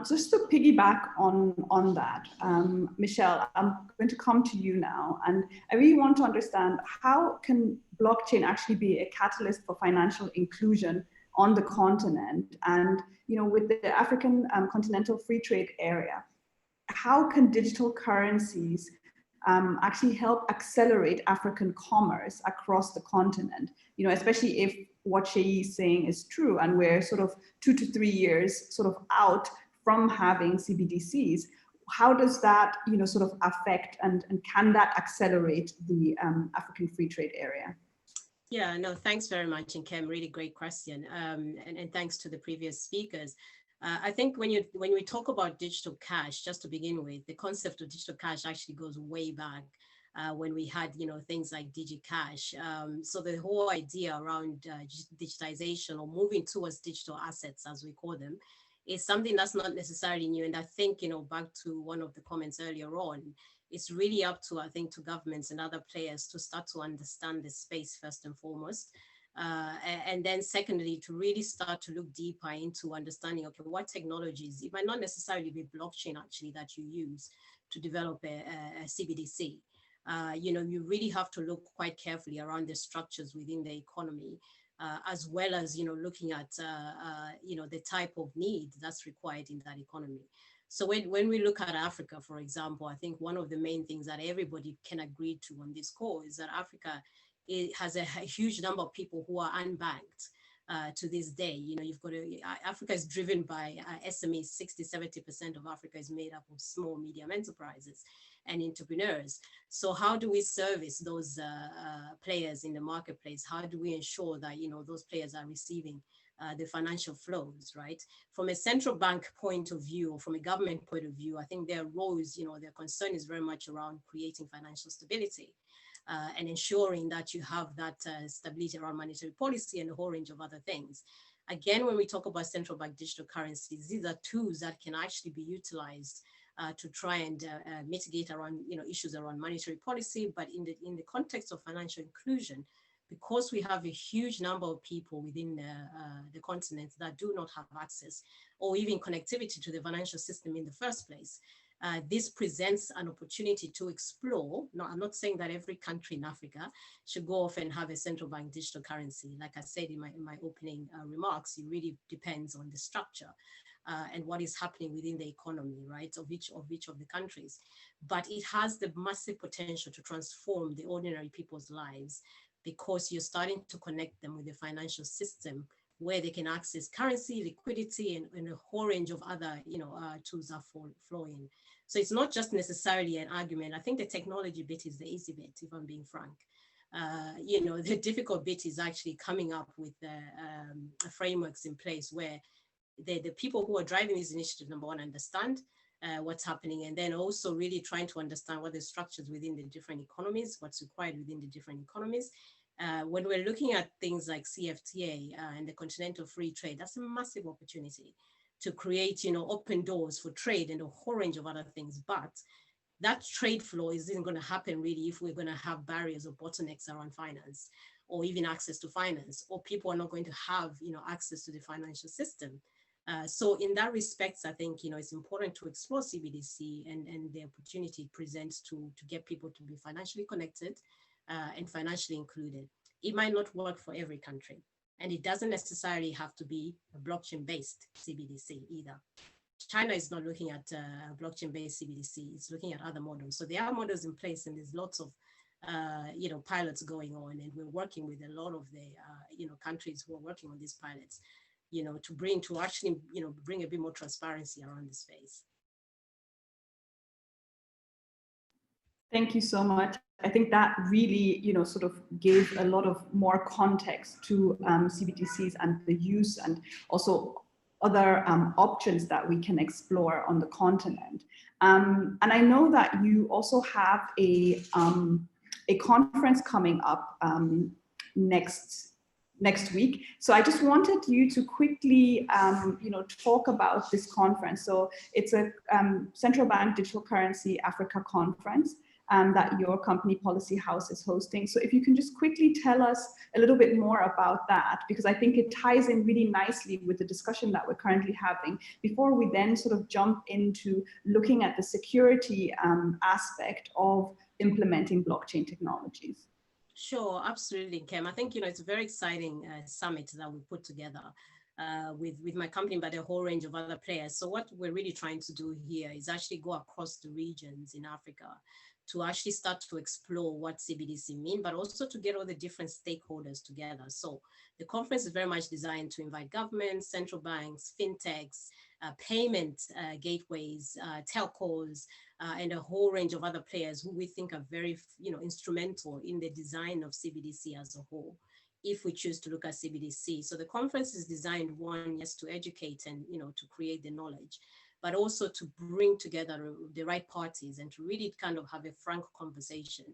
Just to piggyback on that, Michelle, I'm going to come to you now, and I really want to understand, how can blockchain actually be a catalyst for financial inclusion on the continent? And with the African continental free trade area, how can digital currencies actually help accelerate African commerce across the continent? Especially if what Shay is saying is true, and we're sort of 2 to 3 years sort of out from having CBDCs. How does that, sort of affect and can that accelerate the African free trade area? Yeah, no, thanks very much, Nkem. Really great question. And thanks to the previous speakers. I think when we talk about digital cash, just to begin with, the concept of digital cash actually goes way back when we had, things like DigiCash. So the whole idea around digitization or moving towards digital assets, as we call them, is something that's not necessarily new. And I think, back to one of the comments earlier on, it's really up to, I think, to governments and other players to start to understand this space first and foremost. And then secondly, to really start to look deeper into understanding, okay, what technologies, it might not necessarily be blockchain actually that you use to develop a CBDC. You really have to look quite carefully around the structures within the economy, as well as, looking at, the type of need that's required in that economy. So when we look at Africa, for example, I think one of the main things that everybody can agree to on this call is that Africa has a huge number of people who are unbanked to this day. Africa is driven by SMEs. 60-70% of Africa is made up of small, medium enterprises and entrepreneurs. So how do we service those players in the marketplace? How do we ensure that, those players are receiving the financial flows, right? From a central bank point of view, or from a government point of view, I think their roles, their concern is very much around creating financial stability and ensuring that you have that stability around monetary policy and a whole range of other things. Again, when we talk about central bank digital currencies, these are tools that can actually be utilized to try and mitigate around, issues around monetary policy, but in the context of financial inclusion, because we have a huge number of people within the continent that do not have access or even connectivity to the financial system in the first place, this presents an opportunity to explore. No, I'm not saying that every country in Africa should go off and have a central bank digital currency. Like I said in my opening remarks, it really depends on the structure and what is happening within the economy, right, of each of the countries. But it has the massive potential to transform the ordinary people's lives, because you're starting to connect them with the financial system where they can access currency, liquidity, and a whole range of other tools are flowing. So it's not just necessarily an argument. I think the technology bit is the easy bit, if I'm being frank. The difficult bit is actually coming up with frameworks in place where the people who are driving this initiative, number one, understand what's happening, and then also really trying to understand what the structures within the different economies, what's required within the different economies. When we're looking at things like CFTA and the continental free trade, that's a massive opportunity to create, open doors for trade and a whole range of other things. But that trade flow isn't going to happen really if we're going to have barriers or bottlenecks around finance, or even access to finance, or people are not going to have, access to the financial system. So in that respect, I think, it's important to explore CBDC and the opportunity it presents to get people to be financially connected and financially included. It might not work for every country, and it doesn't necessarily have to be a blockchain-based CBDC either. China is not looking at blockchain-based CBDC, it's looking at other models. So there are models in place, and there's lots of pilots going on, and we're working with a lot of the countries who are working on these pilots, to bring a bit more transparency around the space. Thank you so much. I think that really, sort of gave a lot of more context to CBDCs and the use, and also other options that we can explore on the continent. And I know that you also have a conference coming up next week. So I just wanted you to quickly, talk about this conference. So it's a Central Bank Digital Currency Africa conference that your company Policy House is hosting. So if you can just quickly tell us a little bit more about that, because I think it ties in really nicely with the discussion that we're currently having, before we then sort of jump into looking at the security aspect of implementing blockchain technologies. Sure, absolutely, Kem. I think, it's a very exciting summit that we put together with my company, but a whole range of other players. So what we're really trying to do here is actually go across the regions in Africa to actually start to explore what CBDC mean, but also to get all the different stakeholders together. So the conference is very much designed to invite governments, central banks, fintechs, payment gateways, telcos, and a whole range of other players who we think are very, instrumental in the design of CBDC as a whole, if we choose to look at CBDC. So the conference is designed, one, yes, to educate and, to create the knowledge, but also to bring together the right parties and to really kind of have a frank conversation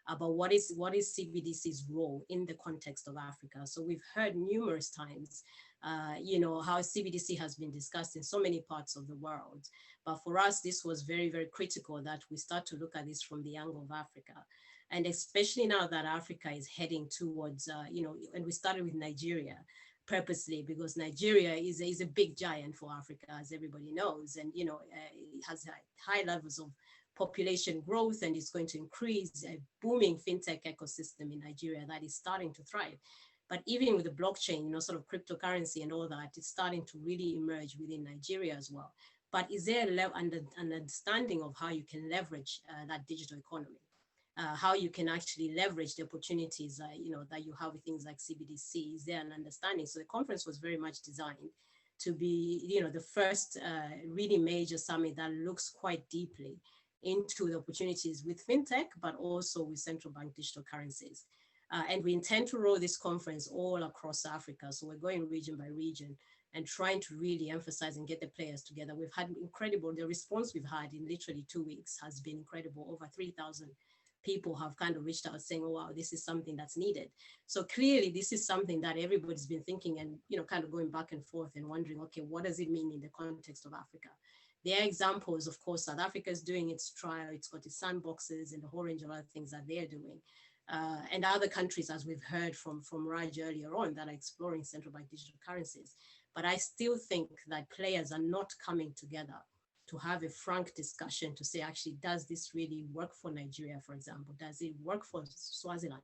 about what is CBDC's role in the context of Africa. So we've heard numerous times, how CBDC has been discussed in so many parts of the world. But for us, this was very, very critical that we start to look at this from the angle of Africa. And especially now that Africa is heading towards, and we started with Nigeria purposely, because Nigeria is a big giant for Africa, as everybody knows, and it has high levels of population growth, and it's going to increase a booming fintech ecosystem in Nigeria that is starting to thrive. But even with the blockchain, sort of cryptocurrency and all that, it's starting to really emerge within Nigeria as well. But is there an understanding of how you can leverage that digital economy? How you can actually leverage the opportunities, that you have with things like CBDC? Is there an understanding? So the conference was very much designed to be, the first really major summit that looks quite deeply into the opportunities with fintech, but also with central bank digital currencies. And we intend to roll this conference all across Africa. So we're going region by region and trying to really emphasize and get the players together. We've had the response we've had in literally 2 weeks has been incredible. Over 3,000 people have kind of reached out saying, oh, wow, this is something that's needed. So clearly this is something that everybody's been thinking and, kind of going back and forth and wondering, okay, what does it mean in the context of Africa? There are examples, of course. South Africa is doing its trial, it's got its sandboxes and a whole range of other things that they're doing. And other countries, as we've heard from Raj earlier on, that are exploring central bank digital currencies. But I still think that players are not coming together to have a frank discussion to say, actually, does this really work for Nigeria, for example? Does it work for Swaziland?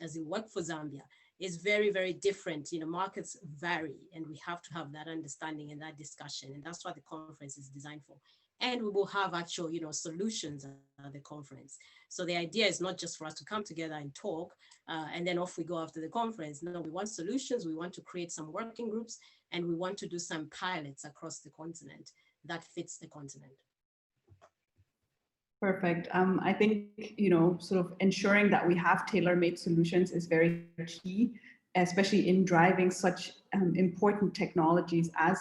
Does it work for Zambia? It's very, very different. Markets vary, and we have to have that understanding and that discussion. And that's what the conference is designed for. And we will have actual, solutions at the conference. So the idea is not just for us to come together and talk, and then off we go after the conference. No, we want solutions. We want to create some working groups, and we want to do some pilots across the continent that fits the continent. Perfect. I think, sort of ensuring that we have tailor-made solutions is very key, especially in driving such important technologies as,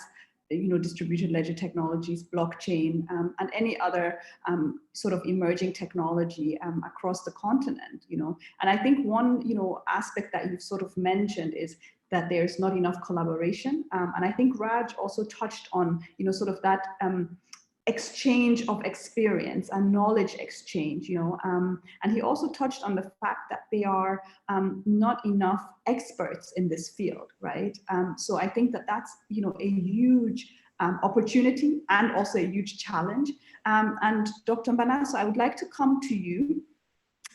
distributed ledger technologies, blockchain, and any other sort of emerging technology across the continent, And I think one, aspect that you've sort of mentioned is that there's not enough collaboration. And I think Raj also touched on, sort of that exchange of experience and knowledge exchange, and he also touched on the fact that there are not enough experts in this field, right? So I think that that's, a huge opportunity and also a huge challenge. And Dr. Mbanaso, I would like to come to you.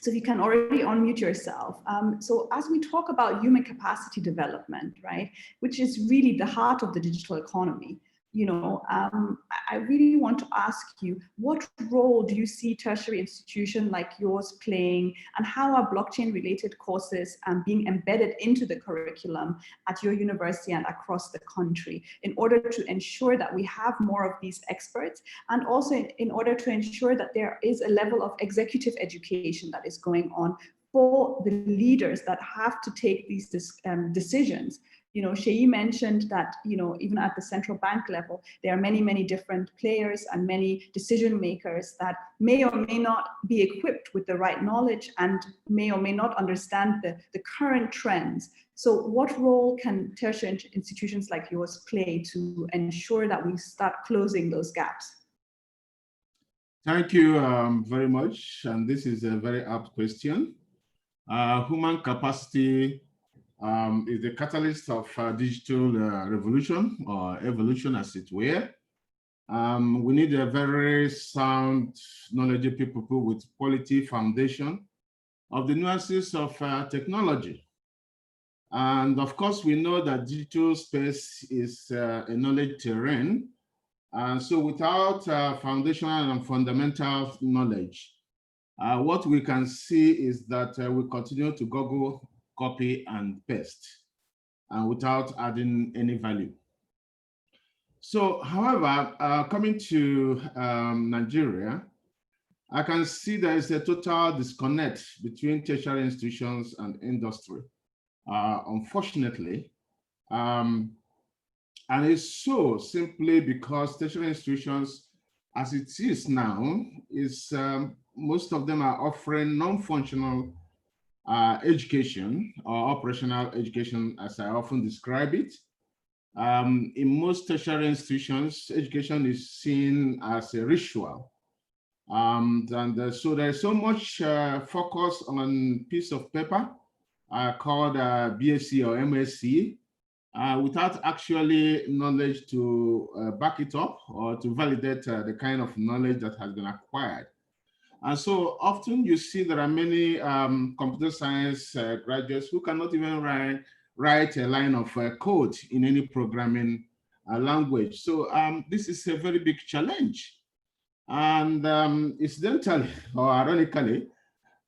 So if you can already unmute yourself. So as we talk about human capacity development, right, which is really the heart of the digital economy, I really want to ask you, what role do you see tertiary institutions like yours playing, and how are blockchain-related courses being embedded into the curriculum at your university and across the country in order to ensure that we have more of these experts, and also in order to ensure that there is a level of executive education that is going on for the leaders that have to take these decisions? Sheyi mentioned that, even at the central bank level, there are many, many different players and many decision makers that may or may not be equipped with the right knowledge and may or may not understand the current trends. So what role can tertiary institutions like yours play to ensure that we start closing those gaps? Thank you very much. And this is a very apt question. Human capacity is the catalyst of digital revolution or evolution, as it were. We need a very sound, knowledgeable people with quality foundation of the nuances of technology. And of course, we know that digital space is a knowledge terrain. And so without foundational and fundamental knowledge, what we can see is that we continue to Google, copy, and paste without adding any value. So, however, coming to Nigeria, I can see there is a total disconnect between tertiary institutions and industry, unfortunately. And it's so simply because tertiary institutions, as it is now, is most of them are offering non-functional education or operational education, as I often describe it. In most tertiary institutions, education is seen as a ritual. So there's so much focus on a piece of paper called BSc or MSc without actually knowledge to back it up or to validate the kind of knowledge that has been acquired. And so often you see there are many computer science graduates who cannot even write a line of code in any programming language. So this is a very big challenge. And incidentally or ironically,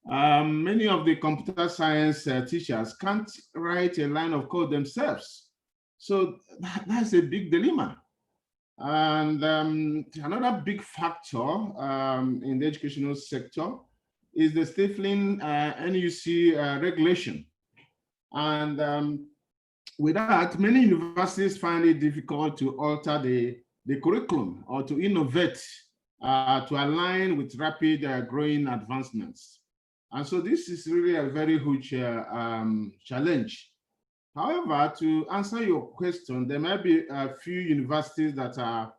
many of the computer science teachers can't write a line of code themselves. So that's a big dilemma. And another big factor in the educational sector is the stifling NUC regulation. And with that, many universities find it difficult to alter the curriculum or to innovate to align with rapid growing advancements. And so this is really a very huge challenge. However, to answer your question, there may be a few universities that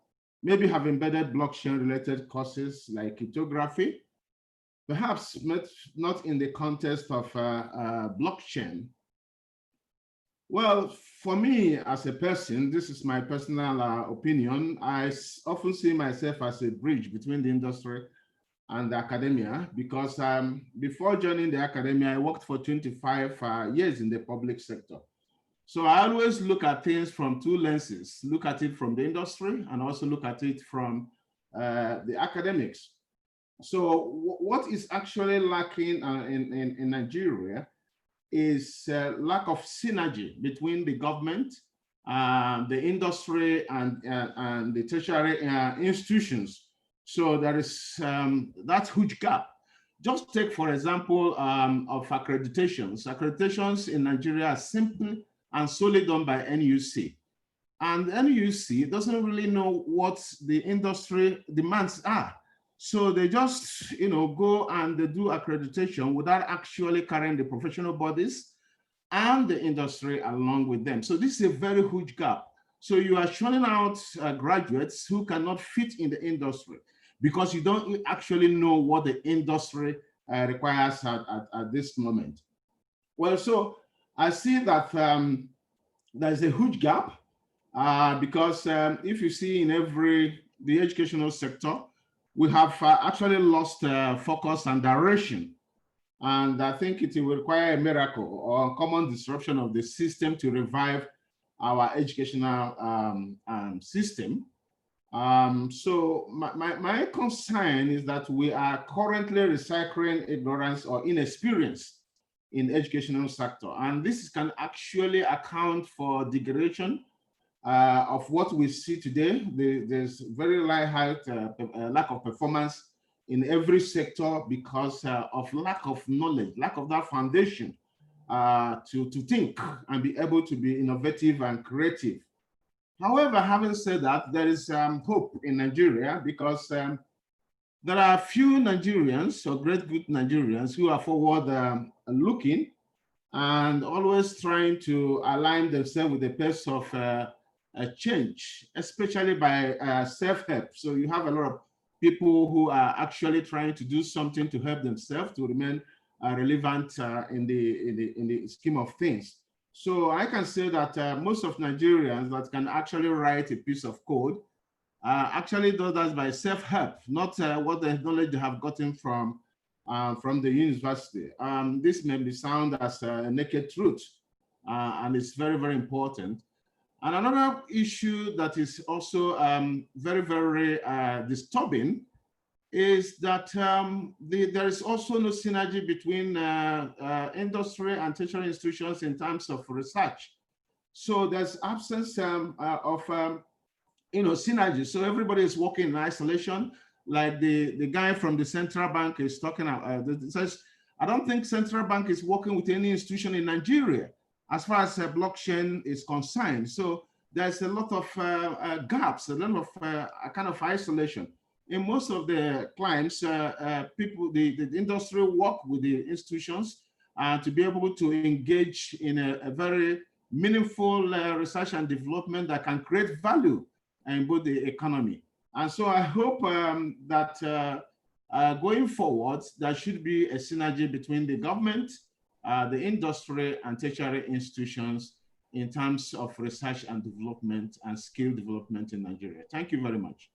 maybe have embedded blockchain-related courses like cryptography, perhaps not in the context of blockchain. Well, for me as a person, this is my personal opinion. I often see myself as a bridge between the industry and the academia because before joining the academia, I worked for 25 years in the public sector. So I always look at things from two lenses, look at it from the industry and also look at it from the academics. So what is actually lacking in Nigeria is lack of synergy between the government, the industry, and the tertiary institutions. So there is that huge gap. Just take, for example, of accreditations. Accreditations in Nigeria are simply and solely done by NUC. And NUC doesn't really know what the industry demands are. So they just, go and they do accreditation without actually carrying the professional bodies and the industry along with them. So this is a very huge gap. So you are churning out graduates who cannot fit in the industry because you don't actually know what the industry requires at this moment. Well, so I see that there's a huge gap because if you see in the educational sector, we have actually lost focus and direction. And I think it will require a miracle or a common disruption of the system to revive our educational system. So my concern is that we are currently recycling ignorance or inexperience in the educational sector. And this can actually account for degradation of what we see today. There's very high lack of performance in every sector because of lack of knowledge, lack of that foundation to think and be able to be innovative and creative. However, having said that, there is hope in Nigeria because there are few Nigerians or great good Nigerians who are forward looking and always trying to align themselves with the pace of a change, especially by self-help. So you have a lot of people who are actually trying to do something to help themselves to remain relevant in the scheme of things. So I can say that most of Nigerians that can actually write a piece of code actually do that by self-help, not what the knowledge they have gotten from the university. This may be sound as a naked truth, and it's very, very important. And another issue that is also very, very disturbing is that there is also no synergy between industry and tertiary institutions in terms of research. So there's absence of synergy. So everybody is working in isolation, like the guy from the central bank is talking about. Says, I don't think central bank is working with any institution in Nigeria as far as blockchain is concerned. So there's a lot of gaps, a lot of kind of isolation. In most of the clients, people, the industry work with the institutions to be able to engage in a very meaningful research and development that can create value in both the economy. And so I hope that going forward, there should be a synergy between the government, the industry, and tertiary institutions in terms of research and development and skill development in Nigeria. Thank you very much.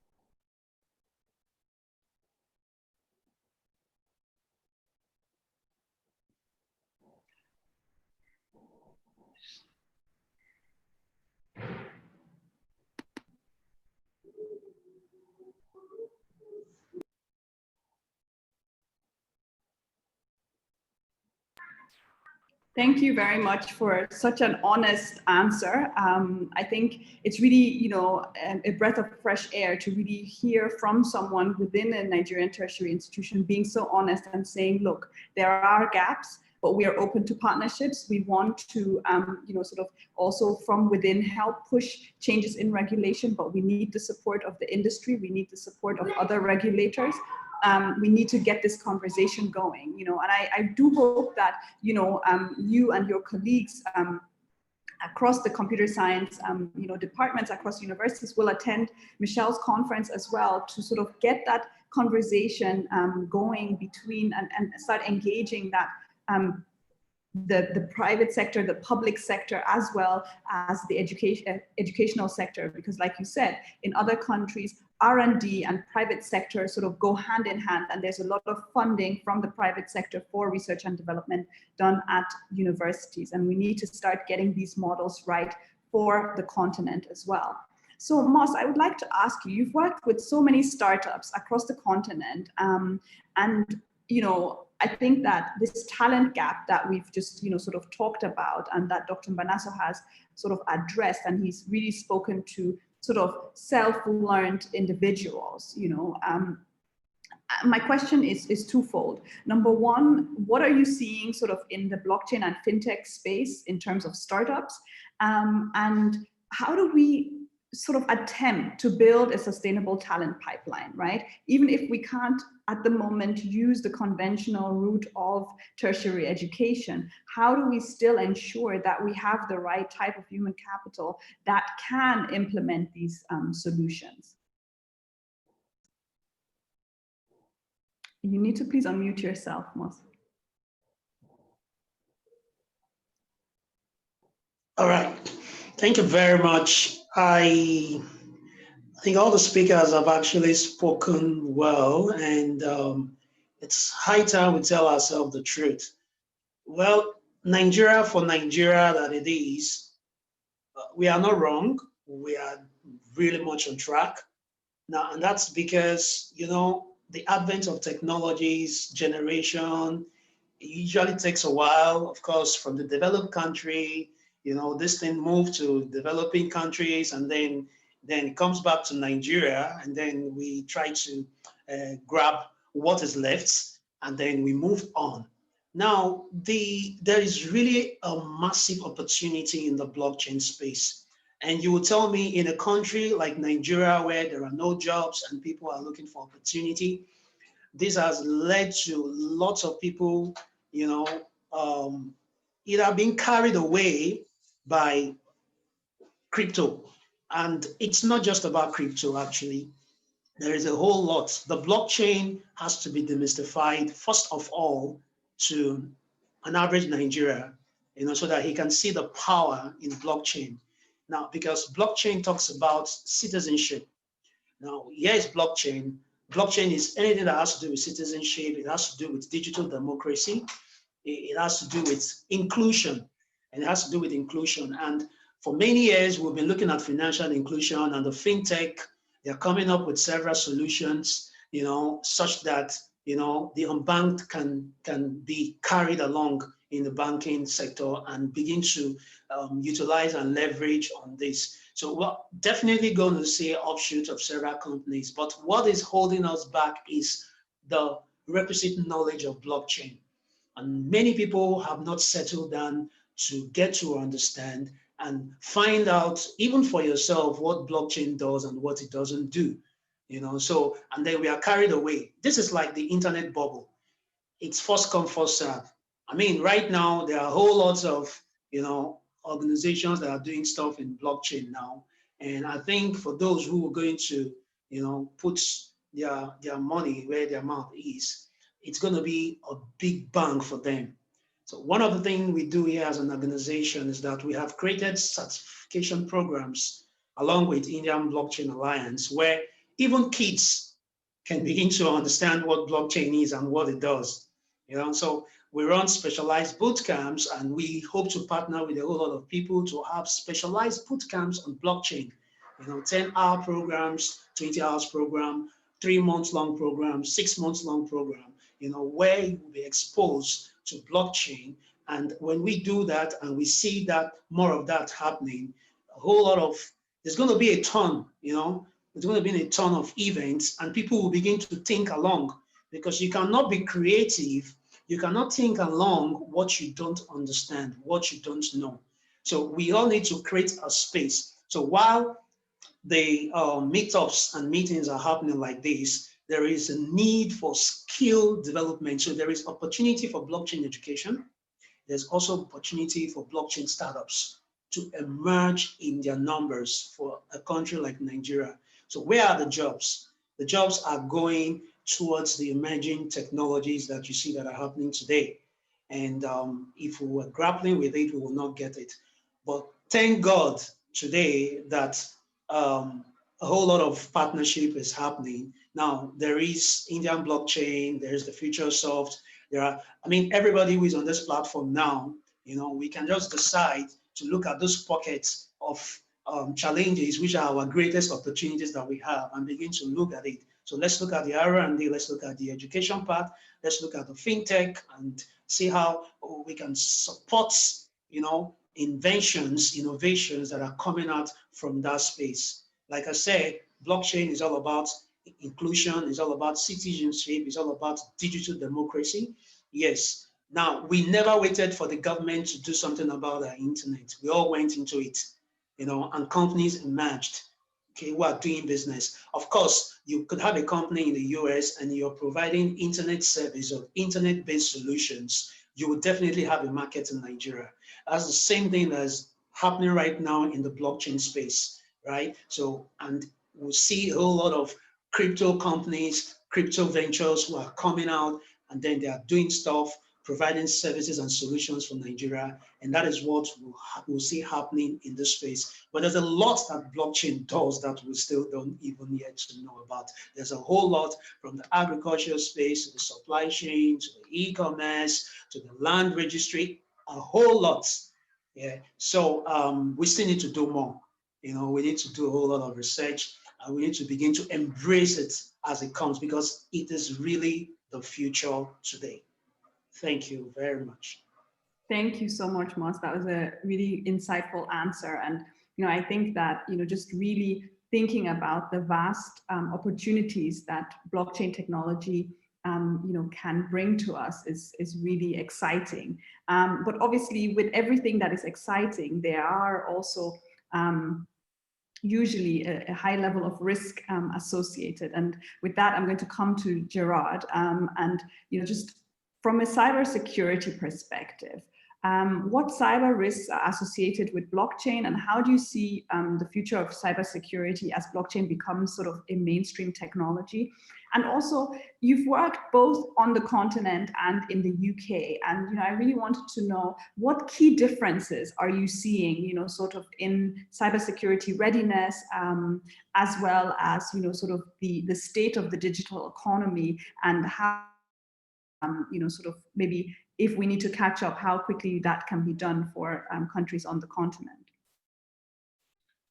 Thank you very much for such an honest answer. I think it's really, a breath of fresh air to really hear from someone within a Nigerian tertiary institution being so honest and saying, look, there are gaps, but we are open to partnerships. We want to, sort of also from within help push changes in regulation, but we need the support of the industry. We need the support of other regulators. We need to get this conversation going, and I do hope that, you and your colleagues across the computer science, departments across universities will attend Michelle's conference as well to sort of get that conversation going between and start engaging that the private sector, the public sector, as well as the educational sector, because like you said, in other countries, R&D and private sector sort of go hand in hand, and there's a lot of funding from the private sector for research and development done at universities, and we need to start getting these models right for the continent as well. So Moss, I would like to ask you, you've worked with so many startups across the continent, and I think that this talent gap that we've just sort of talked about, and that Dr. Mbanaso has sort of addressed, and he's really spoken to sort of self-learned individuals. My question is twofold. Number one, what are you seeing sort of in the blockchain and fintech space in terms of startups, and how do we sort of attempt to build a sustainable talent pipeline, right? Even if we can't at the moment use the conventional route of tertiary education, how do we still ensure that we have the right type of human capital that can implement these solutions? You need to please unmute yourself, Moss. All right. Thank you very much. I think all the speakers have actually spoken well, and it's high time we tell ourselves the truth. Well, Nigeria for Nigeria that it is, we are not wrong. We are really much on track now, and that's because, the advent of technologies, generation, it usually takes a while, of course, from the developed country. This thing moved to developing countries, and then it comes back to Nigeria, and then we try to grab what is left, and then we move on. Now, there is really a massive opportunity in the blockchain space. And you will tell me, in a country like Nigeria, where there are no jobs and people are looking for opportunity, this has led to lots of people, either being carried away by crypto. And it's not just about crypto, actually. There is a whole lot. The blockchain has to be demystified, first of all, to an average Nigeria, so that he can see the power in blockchain. Now, because blockchain talks about citizenship. Now, here is blockchain. Blockchain is anything that has to do with citizenship. It has to do with digital democracy. It has to do with inclusion, and it has to do with inclusion. And for many years, we've been looking at financial inclusion, and the fintech, they're coming up with several solutions, such that, the unbanked can be carried along in the banking sector and begin to utilize and leverage on this. So we're definitely going to see offshoots of several companies, but what is holding us back is the requisite knowledge of blockchain. And many people have not settled down to get to understand and find out, even for yourself, what blockchain does and what it doesn't do. And then we are carried away. This is like the internet bubble. It's first come, first serve. I mean, right now, there are a whole lot of, organizations that are doing stuff in blockchain now. And I think for those who are going to, put their money where their mouth is, it's going to be a big bang for them. So one of the things we do here as an organization is that we have created certification programs along with Indian Blockchain Alliance, where even kids can begin to understand what blockchain is and what it does. So we run specialized boot camps, and we hope to partner with a whole lot of people to have specialized boot camps on blockchain. 10-hour programs, 20 hours program, 3 months long program, 6 months long program, where you will be exposed to blockchain. And when we do that and we see that more of that happening, a whole lot of, there's going to be a ton, there's going to be a ton of events, and people will begin to think along, because you cannot be creative. You cannot think along what you don't understand, what you don't know. So we all need to create a space. So while the meetups and meetings are happening like this, there is a need for skill development. So there is opportunity for blockchain education. There's also opportunity for blockchain startups to emerge in their numbers for a country like Nigeria. So where are the jobs? The jobs are going towards the emerging technologies that you see that are happening today. And if we were grappling with it, we will not get it. But thank God today that a whole lot of partnership is happening. Now, there is Indian blockchain, there's the Futuresoft, there are, I mean, everybody who is on this platform now, you know, we can just decide to look at those pockets of challenges, which are our greatest opportunities that we have, and begin to look at it. So let's look at the R&D, let's look at the education part, let's look at the fintech and see how we can support, you know, inventions, innovations that are coming out from that space. Like I said, blockchain is all about inclusion, is all about citizenship, is all about digital democracy. Yes. Now, we never waited for the government to do something about our internet. We all went into it, you know, and companies emerged, okay, who are doing business. Of course, you could have a company in the US and you're providing internet service or internet-based solutions. You would definitely have a market in Nigeria. That's the same thing that's happening right now in the blockchain space, right? So, and we'll see a whole lot of crypto companies, crypto ventures who are coming out, and then they are doing stuff, providing services and solutions for Nigeria. And that is what we'll see happening in this space. But there's a lot that blockchain does that we still don't even yet to know about. There's a whole lot from the agriculture space to the supply chain, to the e-commerce, to the land registry, a whole lot. Yeah. So we still need to do more. You know, we need to do a whole lot of research, and we need to begin to embrace it as it comes, because it is really the future today. Thank you very much. Thank you so much, Moss. That was a really insightful answer. And, you know, I think that, you know, just really thinking about the vast opportunities that blockchain technology, you know, can bring to us is really exciting. But obviously with everything that is exciting, there are also usually a high level of risk associated. And with that, I'm going to come to Gerard and, you know, just from a cybersecurity perspective, what cyber risks are associated with blockchain, and how do you see the future of cybersecurity as blockchain becomes sort of a mainstream technology? And also, you've worked both on the continent and in the UK, and, you know, I really wanted to know what key differences are you seeing, you know, sort of in cybersecurity readiness, as well as, you know, sort of the state of the digital economy, and how, you know, sort of maybe if we need to catch up, how quickly that can be done for countries on the continent.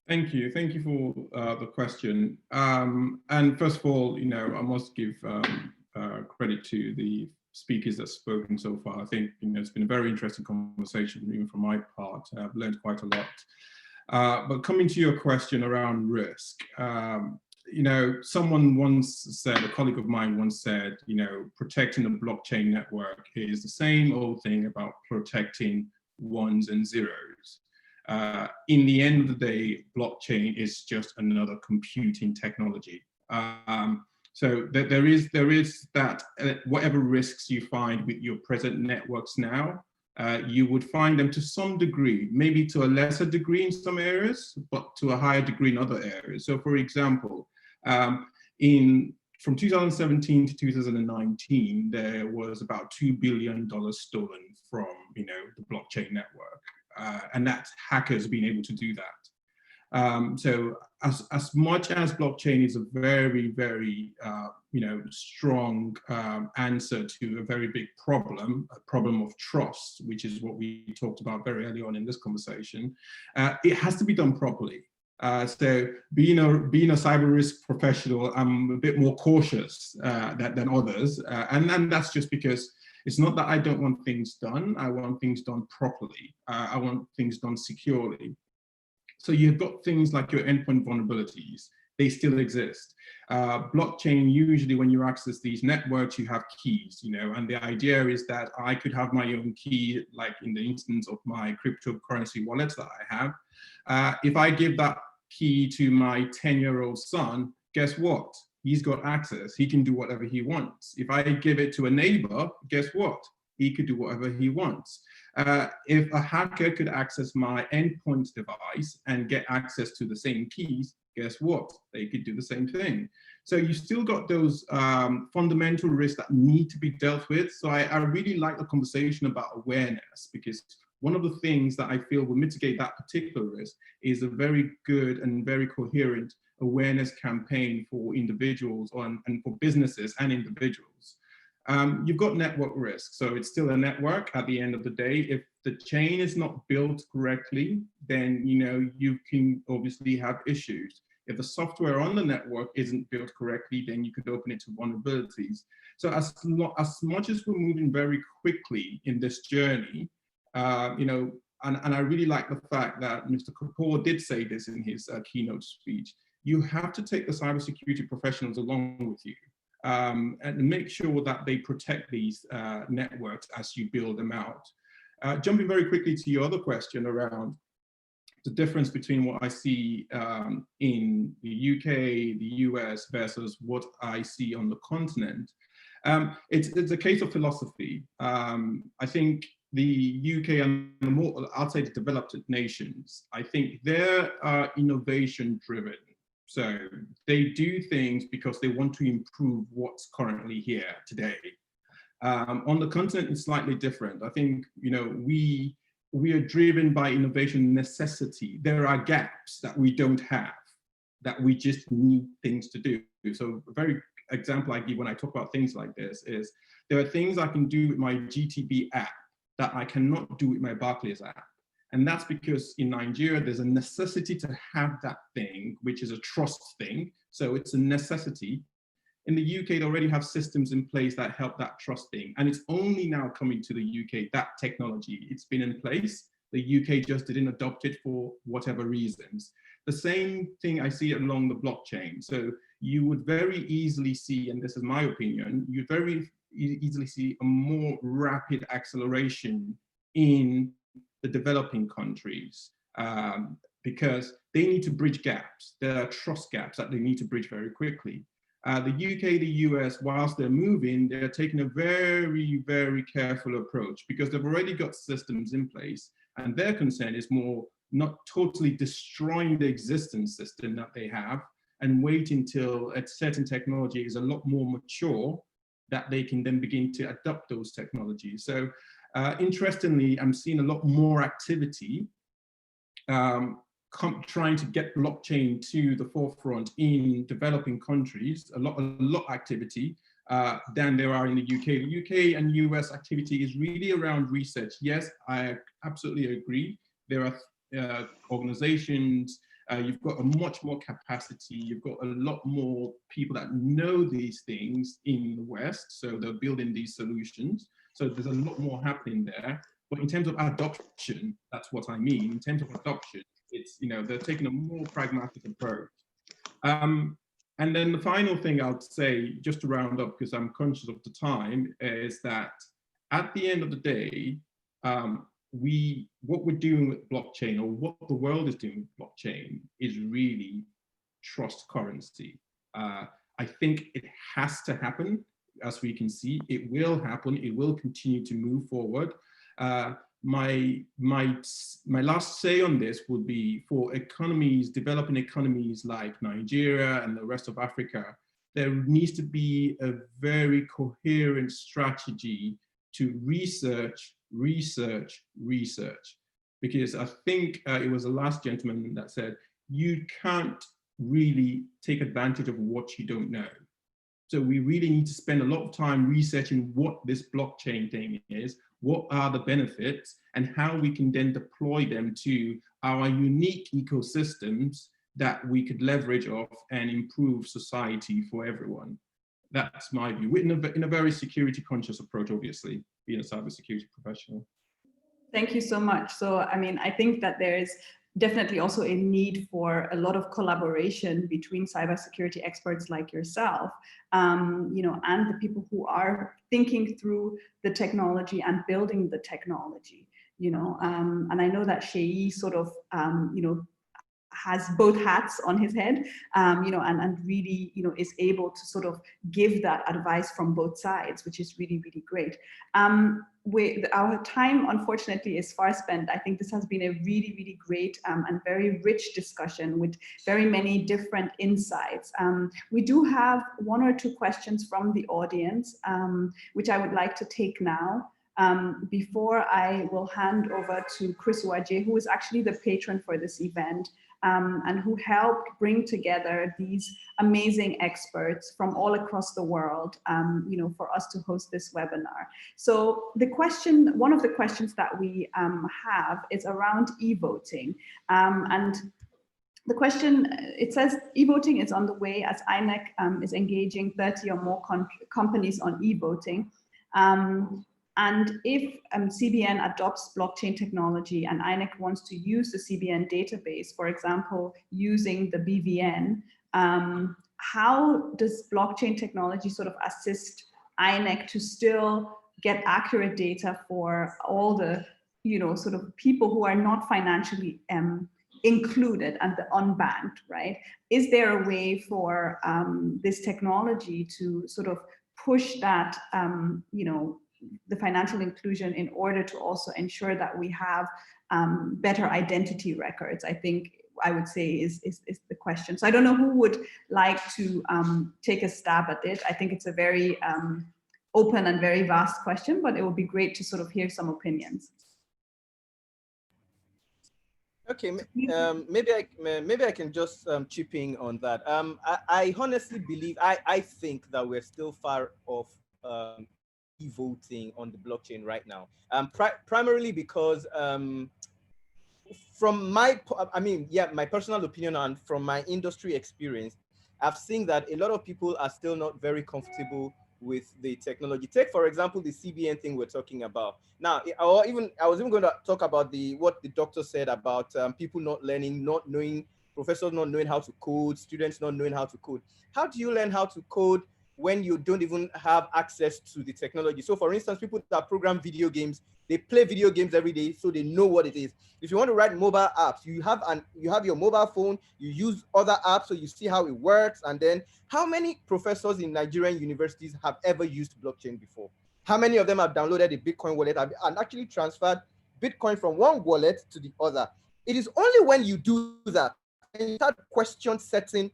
Thank you for the question. And first of all, you know, I must give credit to the speakers that have spoken so far. I think, you know, it's been a very interesting conversation, even from my part. I've learned quite a lot. But coming to your question around risk, you know, someone once said, a colleague of mine once said, you know, protecting a blockchain network is the same old thing about protecting ones and zeros. In the end of the day, blockchain is just another computing technology. So there is that whatever risks you find with your present networks now, you would find them to some degree, maybe to a lesser degree in some areas, but to a higher degree in other areas. So for example, from 2017 to 2019, there was about $2 billion stolen from, you know, the blockchain network. And that's hackers being able to do that. So as much as blockchain is a very, very, you know, strong answer to a very big problem, a problem of trust, which is what we talked about very early on in this conversation, it has to be done properly. So being a cyber risk professional, I'm a bit more cautious than others. And that's just because it's not that I don't want things done. I want things done properly. I want things done securely. So you've got things like your endpoint vulnerabilities. They still exist. Blockchain, usually when you access these networks, you have keys, you know, and the idea is that I could have my own key, like in the instance of my cryptocurrency wallets that I have. If I give that key to my 10-year-old son, guess what? He's got access. He can do whatever he wants. If I give it to a neighbor, guess what? He could do whatever he wants. If a hacker could access my endpoint device and get access to the same keys, guess what? They could do the same thing. So you still got those fundamental risks that need to be dealt with. So I really like the conversation about awareness, because one of the things that I feel will mitigate that particular risk is a very good and very coherent awareness campaign for individuals and for businesses and individuals. You've got network risk. So it's still a network at the end of the day. If the chain is not built correctly, then you can obviously have issues. If the software on the network isn't built correctly, then you could open it to vulnerabilities. So as much as we're moving very quickly in this journey, and I really like the fact that Mr. Kapoor did say this in his keynote speech, you have to take the cybersecurity professionals along with you. And make sure that they protect these networks as you build them out. Jumping very quickly to your other question around the difference between what I see in the UK, the US versus what I see on the continent. It's a case of philosophy. I think the UK and the more, I'll say the developed nations, I think they're innovation driven. So they do things because they want to improve what's currently here today. On the continent, it's slightly different. I think, we are driven by innovation necessity. There are gaps that we don't have, that we just need things to do. So a very example I give when I talk about things like this is, there are things I can do with my GTB app that I cannot do with my Barclays app. And that's because in Nigeria, there's a necessity to have that thing, which is a trust thing. So it's a necessity. In the UK, they already have systems in place that help that trust thing. And it's only now coming to the UK, that technology. It's been in place. The UK just didn't adopt it for whatever reasons. The same thing I see along the blockchain. So you would very easily see, and this is my opinion, you very easily see a more rapid acceleration in the developing countries, because they need to bridge gaps. There are trust gaps that they need to bridge very quickly. The UK, the US, whilst they're moving, they're taking a very, very careful approach, because they've already got systems in place, and their concern is more not totally destroying the existing system that they have and wait until a certain technology is a lot more mature, that they can then begin to adopt those technologies. So interestingly, I'm seeing a lot more activity trying to get blockchain to the forefront in developing countries, a lot activity than there are in the UK. The UK and US activity is really around research. Yes, I absolutely agree. There are organizations, you've got a much more capacity, you've got a lot more people that know these things in the West, so they're building these solutions. So there's a lot more happening there. But in terms of adoption, that's what I mean. In terms of adoption, it's, they're taking a more pragmatic approach. And then the final thing I'll say, just to round up, because I'm conscious of the time, is that at the end of the day, what we're doing with blockchain, or what the world is doing with blockchain, is really trust currency. I think it has to happen. As we can see, it will happen. It will continue to move forward. My last say on this would be, for economies, developing economies like Nigeria and the rest of Africa, there needs to be a very coherent strategy to research. Because I think it was the last gentleman that said, you can't really take advantage of what you don't know. So we really need to spend a lot of time researching what this blockchain thing is, what are the benefits, and how we can then deploy them to our unique ecosystems that we could leverage off and improve society for everyone. That's my view, in a very security conscious approach, obviously, being a cybersecurity professional. Thank you so much. So, I think that there is definitely also a need for a lot of collaboration between cybersecurity experts like yourself, and the people who are thinking through the technology and building the technology, and I know that Sheyi sort of, has both hats on his head, and really, is able to sort of give that advice from both sides, which is really, really great. Our time, unfortunately, is far spent. I think this has been a really, really great and very rich discussion with very many different insights. We do have one or two questions from the audience, which I would like to take now. Before I will hand over to Chris Waje, who is actually the patron for this event, and who helped bring together these amazing experts from all across the world, for us to host this webinar. So one of the questions that we have is around e-voting. And the question, it says, e-voting is on the way as INEC is engaging 30 or more companies on e-voting. And if CBN adopts blockchain technology and INEC wants to use the CBN database, for example, using the BVN, how does blockchain technology sort of assist INEC to still get accurate data for all the, sort of people who are not financially included and the unbanked, right? Is there a way for this technology to sort of push that, the financial inclusion in order to also ensure that we have better identity records, I think I would say is the question. So I don't know who would like to take a stab at it. I think it's a very open and very vast question, but it would be great to sort of hear some opinions. Okay, maybe I can just chip in on that. I honestly believe, I think that we're still far off e-voting on the blockchain right now, primarily because from my personal opinion and from my industry experience, I've seen that a lot of people are still not very comfortable with the technology. Take, for example, the CBN thing we're talking about. Now, I was even going to talk about what the doctor said about people not learning, not knowing, professors not knowing how to code, students not knowing how to code. How do you learn how to code when you don't even have access to the technology? So for instance, people that program video games, they play video games every day, so they know what it is. If you want to write mobile apps, you have your mobile phone, you use other apps, so you see how it works. And then how many professors in Nigerian universities have ever used blockchain before? How many of them have downloaded a Bitcoin wallet and actually transferred Bitcoin from one wallet to the other? It is only when you do that and you start question setting,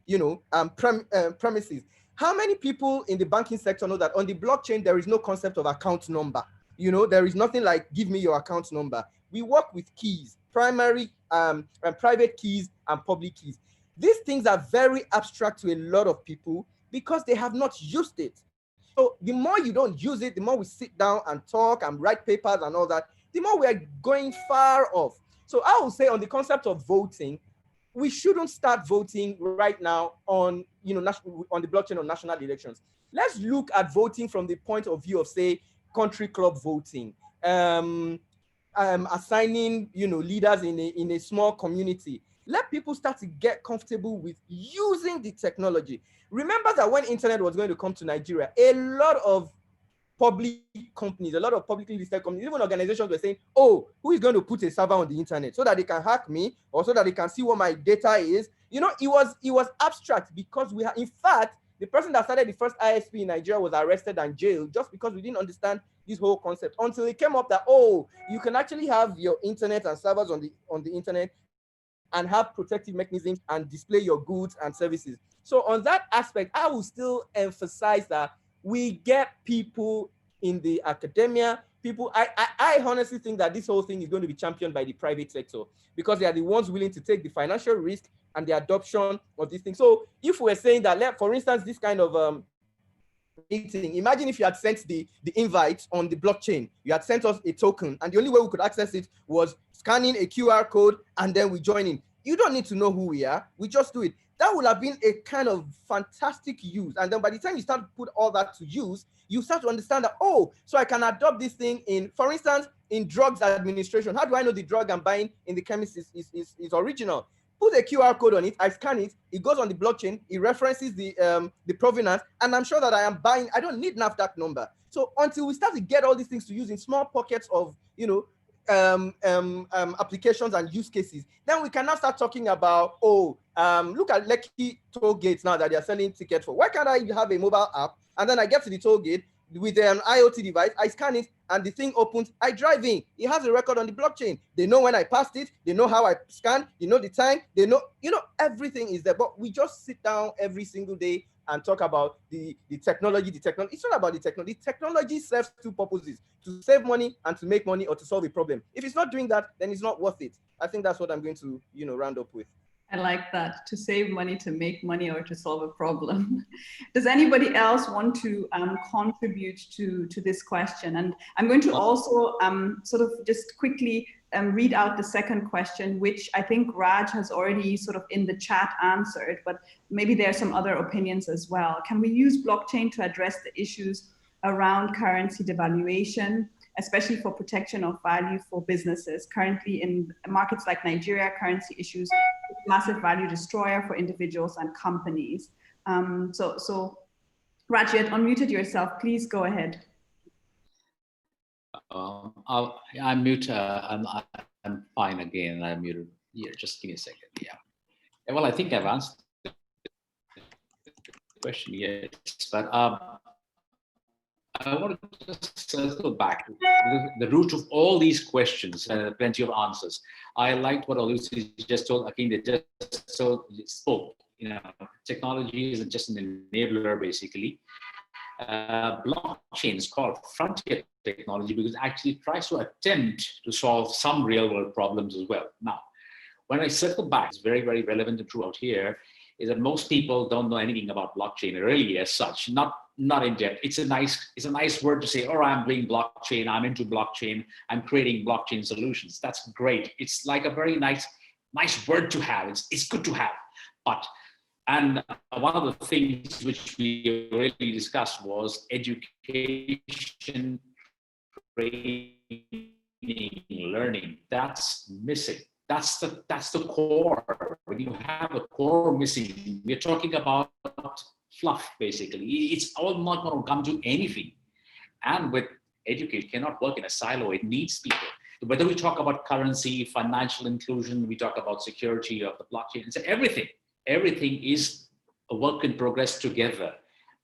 premises. How many people in the banking sector know that on the blockchain, there is no concept of account number? There is nothing like, give me your account number. We work with keys, primary and private keys and public keys. These things are very abstract to a lot of people because they have not used it. So the more you don't use it, the more we sit down and talk and write papers and all that, the more we are going far off. So I would say on the concept of voting, we shouldn't start voting right now on, on the blockchain on national elections. Let's look at voting from the point of view of, say, country club voting, assigning, leaders in a small community. Let people start to get comfortable with using the technology. Remember that when internet was going to come to Nigeria, a lot of public companies, a lot of publicly listed companies, even organizations were saying, oh, who is going to put a server on the internet so that they can hack me or so that they can see what my data is? It was abstract because in fact, the person that started the first ISP in Nigeria was arrested and jailed just because we didn't understand this whole concept until it came up that, oh, you can actually have your internet and servers on the internet and have protective mechanisms and display your goods and services. So on that aspect, I will still emphasize that we get people in the academia, I honestly think that this whole thing is going to be championed by the private sector because they are the ones willing to take the financial risk and the adoption of these things. So if we're saying that, for instance, this kind of meeting, imagine if you had sent the invite on the blockchain, you had sent us a token, and the only way we could access it was scanning a QR code, and then we join in. You don't need to know who we are, we just do it. That would have been a kind of fantastic use. And then by the time you start to put all that to use, you start to understand that, oh, so I can adopt this thing in, for instance, in drugs administration. How do I know the drug I'm buying in the chemist is original? Put a QR code on it, I scan it, it goes on the blockchain, it references the provenance, and I'm sure that I am buying, I don't need NAFDAC number. So until we start to get all these things to use in small pockets of, applications and use cases, then we can now start talking about, look at Lekki toll gates now that they are selling tickets for. Why can't I have a mobile app and then I get to the toll gate with an IoT device, I scan it and the thing opens, I drive in. It has a record on the blockchain. They know when I passed it, they know how I scanned, they know the time, they know, everything is there. But we just sit down every single day and talk about the technology. It's not about the technology. The technology serves two purposes: to save money and to make money, or to solve a problem. If it's not doing that, then it's not worth it. I think that's what I'm going to, round up with. I like that, to save money, to make money, or to solve a problem. Does anybody else want to contribute to this question? And I'm going to also sort of just quickly read out the second question, which I think Raj has already sort of in the chat answered, but maybe there are some other opinions as well. Can we use blockchain to address the issues around currency devaluation, especially for protection of value for businesses? Currently in markets like Nigeria, currency issues massive value destroyer for individuals and companies. So Raj, you had unmuted yourself. Please go ahead. I'll mute. I'm fine again. I'm muted here. Just give me a second. Yeah. Well, I think I've answered the question. Yes, but I want to just go back to the root of all these questions and plenty of answers. I liked what Lucy just told. Again, they just spoke. Technology isn't just an enabler, basically. Blockchain is called frontier technology because it actually tries to attempt to solve some real world problems as well. Now, when I circle back, it's very, very relevant and true out here, is that most people don't know anything about blockchain really as such, not in depth. It's a nice word to say, I'm doing blockchain, I'm into blockchain, I'm creating blockchain solutions. That's great. It's like a very nice word to have. It's good to have. And one of the things which we really discussed was education, training, learning. That's missing. That's the core. When you have a core missing, we're talking about fluff, basically. It's all not going to come to anything. And with education, cannot work in a silo. It needs people. Whether we talk about currency, financial inclusion, we talk about security of the blockchain, it's everything. Everything is a work in progress together.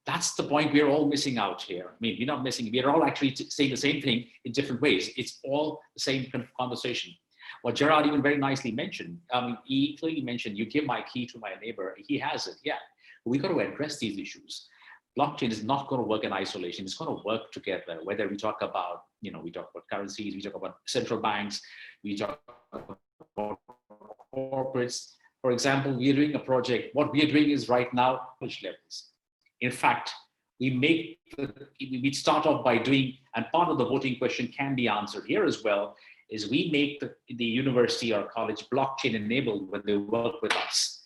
That's the point we're all missing out here. I mean, we're not missing. We're all actually saying the same thing in different ways. It's all the same conversation. What Gerard even very nicely mentioned, he clearly mentioned, you give my key to my neighbor, he has it, yeah. We got to address these issues. Blockchain is not going to work in isolation. It's going to work together, whether we talk about, we talk about currencies, we talk about central banks, we talk about corporates. For example, we are doing a project. What we are doing is right now, college levels. In fact, we start off by doing, and part of the voting question can be answered here as well, is we make the university or college blockchain enabled when they work with us.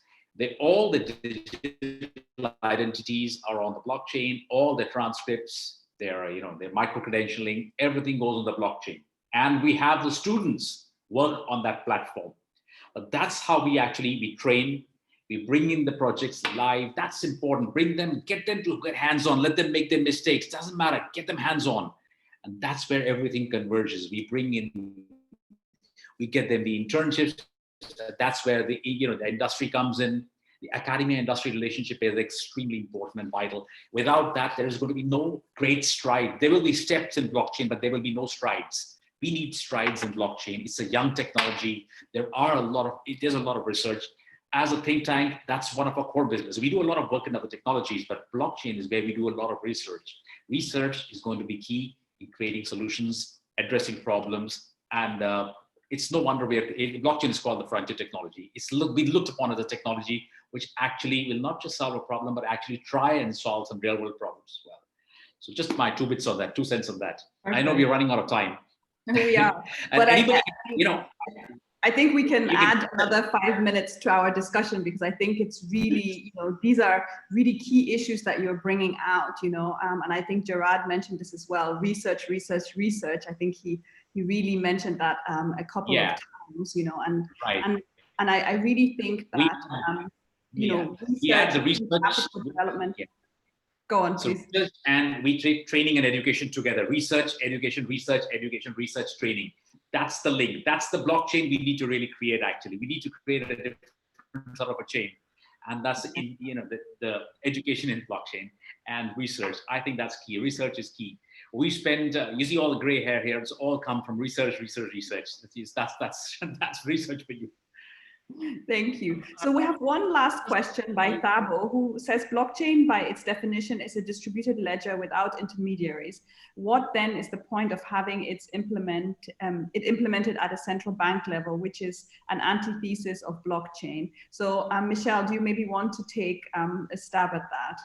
All the digital identities are on the blockchain, all the transcripts, their micro-credentialing, everything goes on the blockchain. And we have the students work on that platform. But that's how we train, we bring in the projects live. That's important. Get them to get hands-on, let them make their mistakes. Doesn't matter, get them hands-on. And that's where everything converges. We get them the internships. That's where the industry comes in. The academia-industry relationship is extremely important and vital. Without that, there is going to be no great stride. There will be steps in blockchain, but there will be no strides. We need strides in blockchain. It's a young technology. There's a lot of research. As a think tank, that's one of our core business. We do a lot of work in other technologies, but blockchain is where we do a lot of research. Research is going to be key in creating solutions, addressing problems, and it's no wonder blockchain is called the frontier technology. It's been looked upon as a technology which actually will not just solve a problem, but actually try and solve some real world problems as well. So just my 2 bits on that, 2 cents on that. Okay. I know we're running out of time. We are. But anybody, I think we can add another 5 minutes to our discussion, because I think it's really, these are really key issues that you're bringing out, and I think Gerard mentioned this as well. Research. I think he really mentioned that a couple of times, and I really think that, the research development. Yeah. Go on, please. So and we take training and education together. Research, education, training. That's the link. That's the blockchain we need to really create. Actually, we need to create a different sort of a chain, and that's in, the education in blockchain and research. I think that's key. Research is key. We spend, you see all the gray hair here. It's all come from research. That's research for you. Thank you. So we have one last question by Thabo, who says blockchain by its definition is a distributed ledger without intermediaries. What then is the point of having it implemented at a central bank level, which is an antithesis of blockchain? So Michelle, do you maybe want to take a stab at that?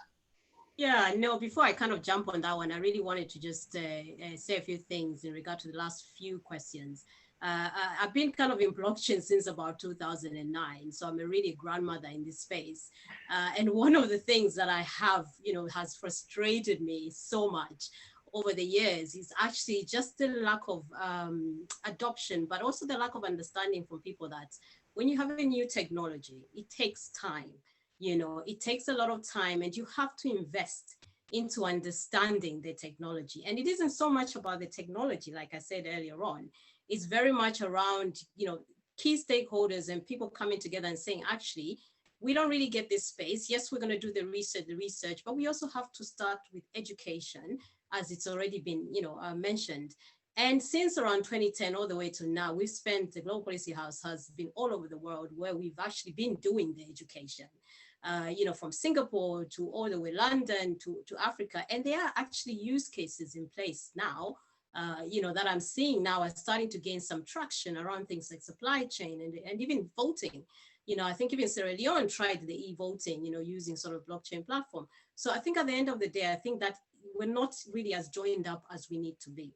Yeah, no, before I kind of jump on that one, I really wanted to just say a few things in regard to the last few questions. I've been kind of in blockchain since about 2009, so I'm a really grandmother in this space. And one of the things that I have, has frustrated me so much over the years is actually just the lack of adoption, but also the lack of understanding from people that when you have a new technology, it takes time. It takes a lot of time, and you have to invest into understanding the technology. And it isn't so much about the technology, like I said earlier on. It's very much around, key stakeholders and people coming together and saying, actually, we don't really get this space. Yes, we're going to do the research, but we also have to start with education, as it's already been, mentioned. And since around 2010 all the way to now, we've spent, the Global Policy House has been all over the world where we've actually been doing the education. From Singapore to all the way London to Africa. And there are actually use cases in place now, that I'm seeing now are starting to gain some traction around things like supply chain and even voting. I think even Sierra Leone tried the e-voting, using sort of blockchain platform. So I think at the end of the day, I think that we're not really as joined up as we need to be.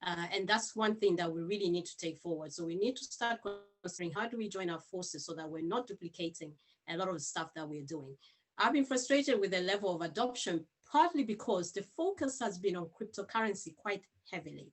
And that's one thing that we really need to take forward. So we need to start considering how do we join our forces so that we're not duplicating a lot of the stuff that we're doing. I've been frustrated with the level of adoption, partly because the focus has been on cryptocurrency quite heavily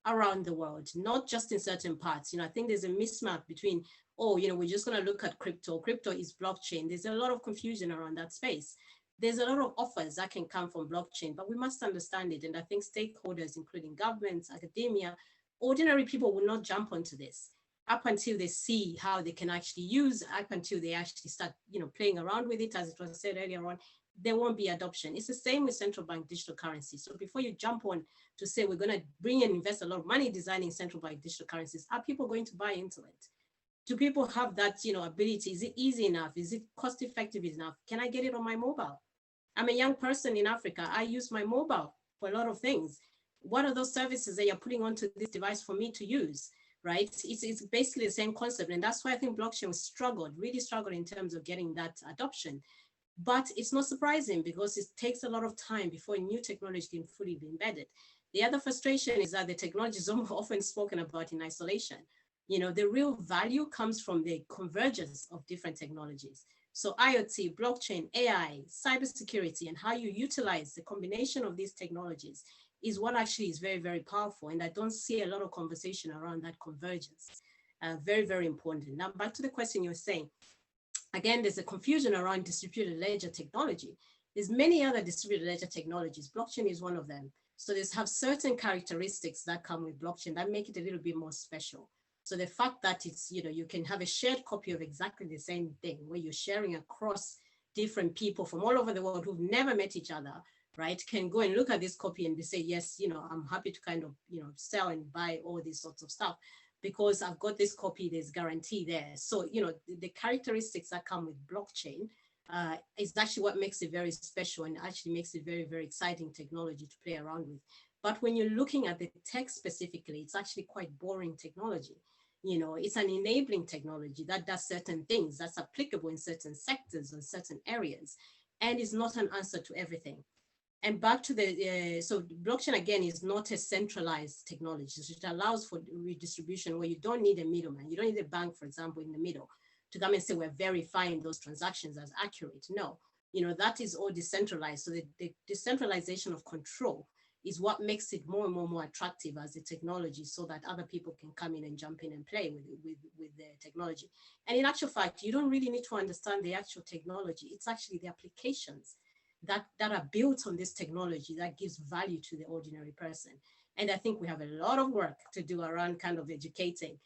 around the world, not just in certain parts. I think there's a mismatch between, we're just going to look at crypto. Crypto is blockchain. There's a lot of confusion around that space. There's a lot of offers that can come from blockchain, but we must understand it. And I think stakeholders, including governments, academia, ordinary people will not jump onto this up until they see how they can actually use, up until they actually start, playing around with it, as it was said earlier on, there won't be adoption. It's the same with central bank digital currency. So before you jump on to say we're going to bring and invest a lot of money designing central bank digital currencies, are people going to buy into it? Do people have that, ability? Is it easy enough? Is it cost effective enough? Can I get it on my mobile? I'm a young person in Africa. I use my mobile for a lot of things. What are those services that you're putting onto this device for me to use? Right? It's basically the same concept. And that's why I think blockchain really struggled in terms of getting that adoption. But it's not surprising because it takes a lot of time before new technology can fully be embedded. The other frustration is that the technology is often spoken about in isolation. The real value comes from the convergence of different technologies. So IoT, blockchain, AI, cybersecurity, and how you utilize the combination of these technologies is what actually is very, very powerful. And I don't see a lot of conversation around that convergence. Very, very important. Now, back to the question you're saying. Again, there's a confusion around distributed ledger technology. There's many other distributed ledger technologies. Blockchain is one of them. So there's have certain characteristics that come with blockchain that make it a little bit more special. So the fact that it's, you can have a shared copy of exactly the same thing where you're sharing across different people from all over the world who've never met each other, right, can go and look at this copy and say, yes, I'm happy to kind of, sell and buy all these sorts of stuff because I've got this copy, there's guarantee there. So, the characteristics that come with blockchain is actually what makes it very special and actually makes it very, very exciting technology to play around with. But when you're looking at the tech specifically, it's actually quite boring technology. It's an enabling technology that does certain things that's applicable in certain sectors and certain areas, and is not an answer to everything. And back to so blockchain, again, is not a centralized technology. So it allows for redistribution where you don't need a middleman. You don't need a bank, for example, in the middle to come and say, we're verifying those transactions as accurate. No, that is all decentralized. So the decentralization of control is what makes it more and more attractive as a technology so that other people can come in and jump in and play with the technology. And in actual fact, you don't really need to understand the actual technology. It's actually the applications that are built on this technology that gives value to the ordinary person. And I think we have a lot of work to do around kind of educating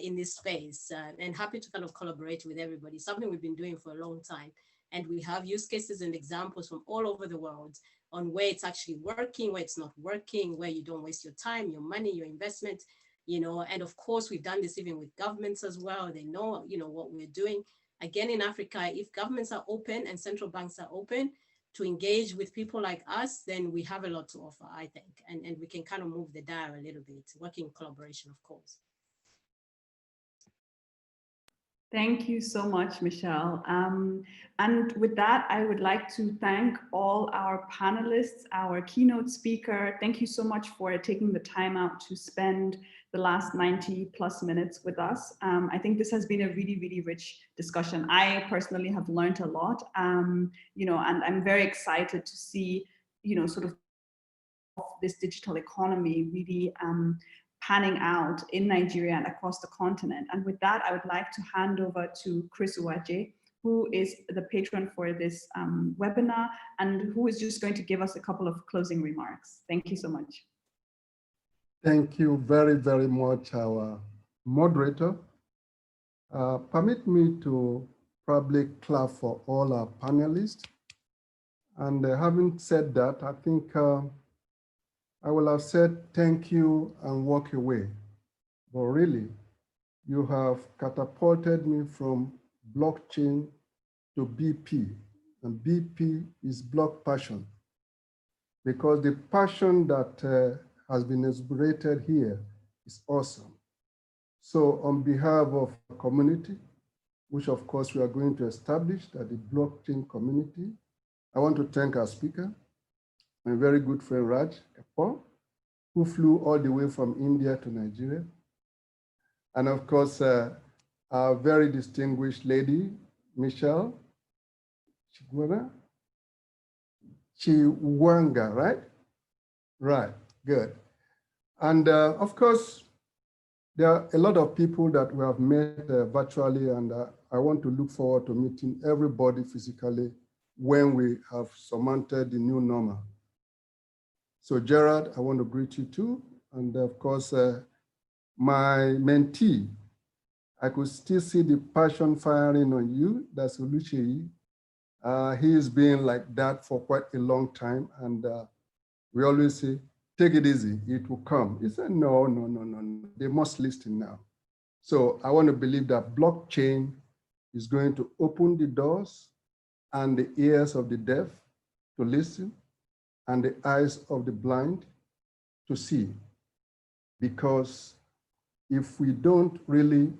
in this space, and happy to kind of collaborate with everybody, something we've been doing for a long time. And we have use cases and examples from all over the world on where it's actually working, where it's not working, where you don't waste your time, your money, your investment, you know. And of course, we've done this even with governments as well. They know, you know, what we're doing. Again, in Africa, if governments are open and central banks are open to engage with people like us, then we have a lot to offer, I think. And we can kind of move the dial a little bit, working in collaboration, of course. Thank you so much, Michelle. And with that, I would like to thank all our panelists, our keynote speaker. Thank you so much for taking the time out to spend the last 90 plus minutes with us. I think this has been a really, really rich discussion. I personally have learned a lot, you know, and I'm very excited to see, you know, sort of this digital economy really panning out in Nigeria and across the continent. And with that, I would like to hand over to Chris Uwaje, who is the patron for this webinar and who is just going to give us a couple of closing remarks. Thank you so much. Thank you very, very much, our moderator. Permit me to probably clap for all our panelists. And having said that, I think I will have said thank you and walk away. But really, you have catapulted me from blockchain to BP. And BP is block passion. Because the passion that has been inspirated here is awesome. So on behalf of the community, which of course we are going to establish, that the blockchain community, I want to thank our speaker, my very good friend Raj Kapoor, who flew all the way from India to Nigeria. And of course, our very distinguished lady, Michelle Chiwanga, right? Right, good. And of course, there are a lot of people that we have met virtually, and I want to look forward to meeting everybody physically when we have surmounted the new normal. So Gerard, I want to greet you too. And of course, my mentee, I could still see the passion firing on you. That's Oluseyi. He's been like that for quite a long time. And we always say, take it easy, it will come. He said, no, no, no, no, no. They must listen now. So I want to believe that blockchain is going to open the doors and the ears of the deaf to listen and the eyes of the blind to see. Because if we don't really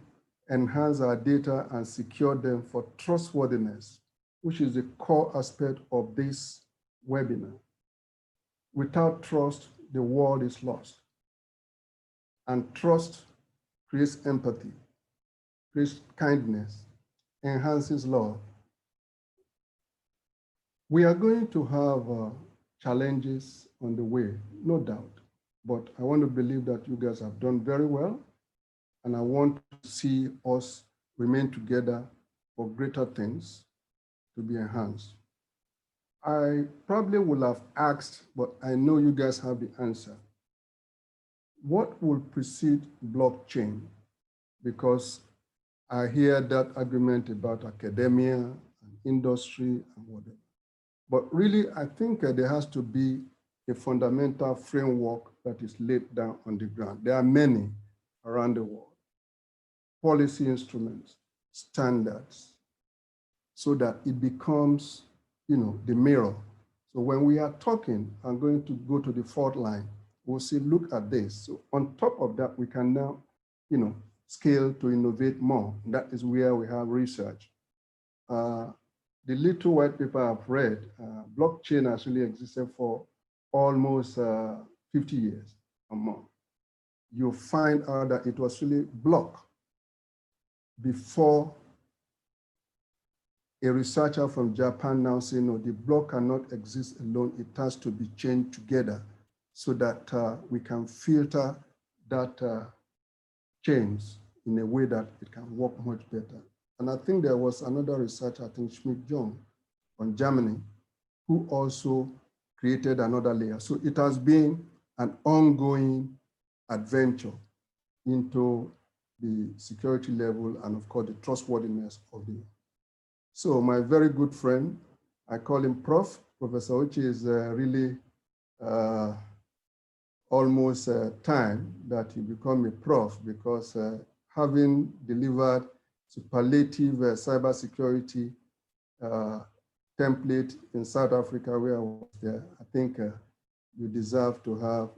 enhance our data and secure them for trustworthiness, which is the core aspect of this webinar, without trust, the world is lost. And trust creates empathy, creates kindness, enhances love. We are going to have challenges on the way, no doubt. But I want to believe that you guys have done very well. And I want to see us remain together for greater things to be enhanced. I probably would have asked, but I know you guys have the answer. What will precede blockchain? Because I hear that argument about academia and industry and whatever. But really, I think there has to be a fundamental framework that is laid down on the ground. There are many around the world. Policy instruments, standards, so that it becomes, the mirror. So when we are talking, I'm going to go to the fourth line. We'll say, look at this. So on top of that, we can now, scale to innovate more. That is where we have research. The little white paper I've read, blockchain actually existed for almost 50 years or more. You'll find out that it was really block before a researcher from Japan now saying, no, the block cannot exist alone. It has to be chained together so that we can filter that chains in a way that it can work much better. And I think there was another researcher, I think Schmidt-Jung from Germany, who also created another layer. So it has been an ongoing adventure into the security level and of course the trustworthiness of the. So my very good friend, I call him Prof. Professor Ochi is really almost time that he become a prof, because having delivered superlative cybersecurity template in South Africa where I was there, I think you deserve to have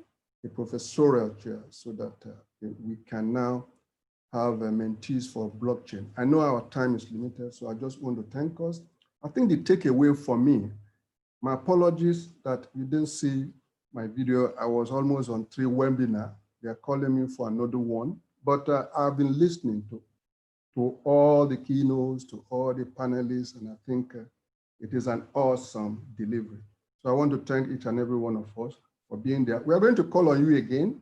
a professorial chair so that we can now have mentees for blockchain. I know our time is limited, so I just want to thank us. I think the takeaway for me, my apologies that you didn't see my video. I was almost on 3 webinars. They are calling me for another one, but I've been listening to all the keynotes, to all the panelists, and I think it is an awesome delivery. So I want to thank each and every one of us for being there. We are going to call on you again,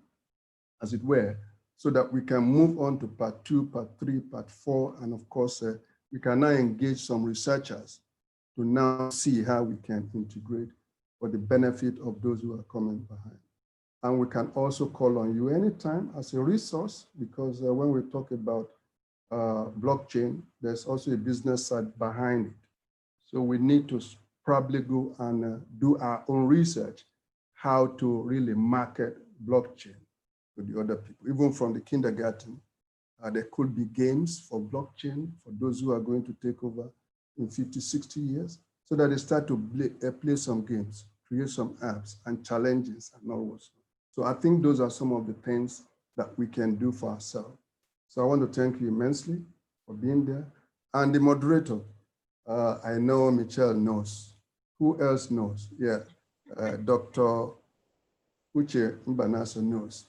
as it were, so that we can move on to part 2, part 3, part 4, and of course, we can now engage some researchers to now see how we can integrate for the benefit of those who are coming behind. And we can also call on you anytime as a resource, because when we talk about blockchain, there's also a business side behind it. So we need to probably go and do our own research, how to really market blockchain to the other people. Even from the kindergarten, there could be games for blockchain for those who are going to take over in 50, 60 years, so that they start to play some games, create some apps and challenges and all that. So I think those are some of the things that we can do for ourselves. So I want to thank you immensely for being there. And the moderator, I know Michelle knows. Who else knows? Yeah, Dr. Uche Mbanaso knows.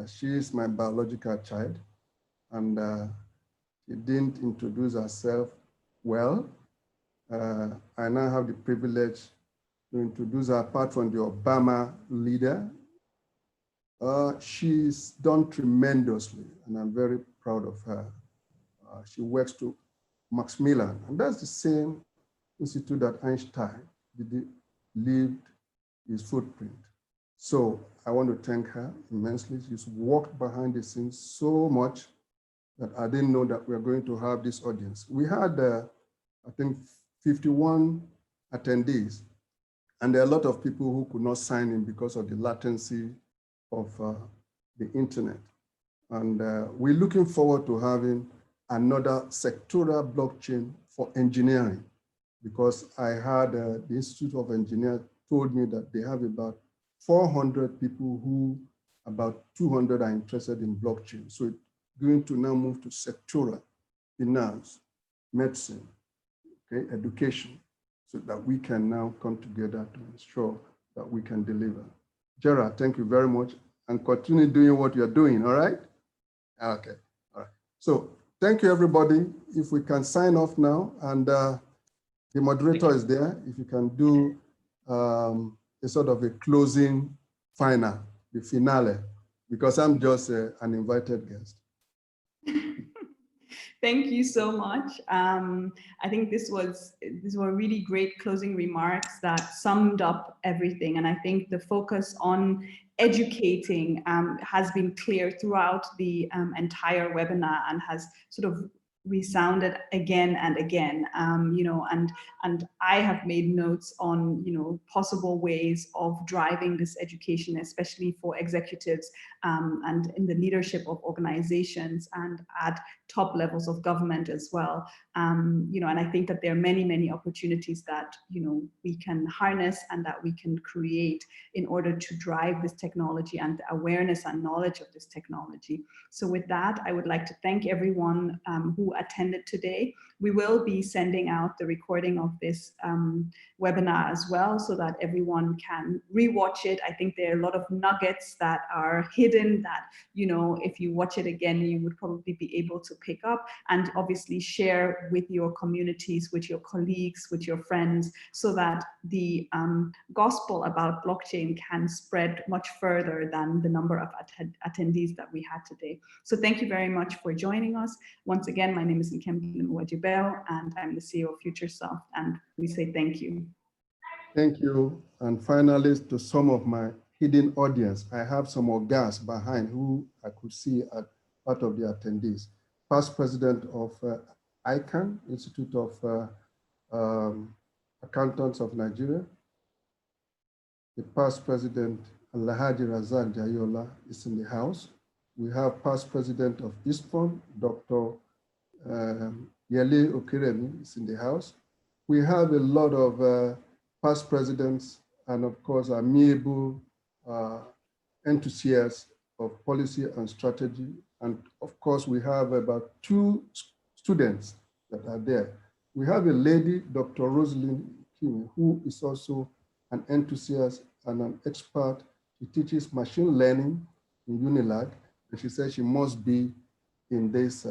She is my biological child, and she didn't introduce herself well. I now have the privilege to introduce her. Apart from the Obama leader, she's done tremendously, and I'm very proud of her. She works to Maximilian, and that's the same institute that Einstein lived his footprint. So I want to thank her immensely. She's worked behind the scenes so much that I didn't know that we are going to have this audience. We had, I think, 51 attendees, and there are a lot of people who could not sign in because of the latency of the internet. And we're looking forward to having another sectoral blockchain for engineering, because I had the Institute of Engineers told me that they have about 400 people who about 200 are interested in blockchain. So it's going to now move to sectoral, finance, medicine, okay, education, so that we can now come together to ensure that we can deliver. Gerard, thank you very much, and continue doing what you're doing, all right? Okay, all right. So thank you, everybody. If we can sign off now, and the moderator is there, if you can do a sort of a closing final, the finale, because I'm just an invited guest. Thank you so much. I think these were really great closing remarks that summed up everything. And I think the focus on educating has been clear throughout the entire webinar and has sort of resounded again and again, you know, and I have made notes on, you know, possible ways of driving this education, especially for executives and in the leadership of organizations and at top levels of government as well. You know, and I think that there are many, many opportunities that, you know, we can harness and that we can create in order to drive this technology and the awareness and knowledge of this technology. So with that, I would like to thank everyone who attended today. We will be sending out the recording of this webinar as well, so that everyone can rewatch it. I think there are a lot of nuggets that are hidden that, you know, if you watch it again, you would probably be able to pick up, and obviously share with your communities, with your colleagues, with your friends, so that the gospel about blockchain can spread much further than the number of attendees that we had today. So thank you very much for joining us. Once again, my name is Nkemdi Nwajibel, and I'm the CEO of Futuresoft, and we say thank you. Thank you. And finally, to some of my hidden audience. I have some organs behind who I could see at part of the attendees. Past president of ICANN, Institute of Accountants of Nigeria. The past president, Alhaji Razak Jayola, is in the house. We have past president of ISPON, Dr. Yele Okeremi is in the house. We have a lot of past presidents and of course amiable enthusiasts of policy and strategy. And of course we have about 2 students that are there. We have a lady, Dr. Rosalind King, who is also an enthusiast and an expert. She teaches machine learning in UNILAG, and she said she must be in this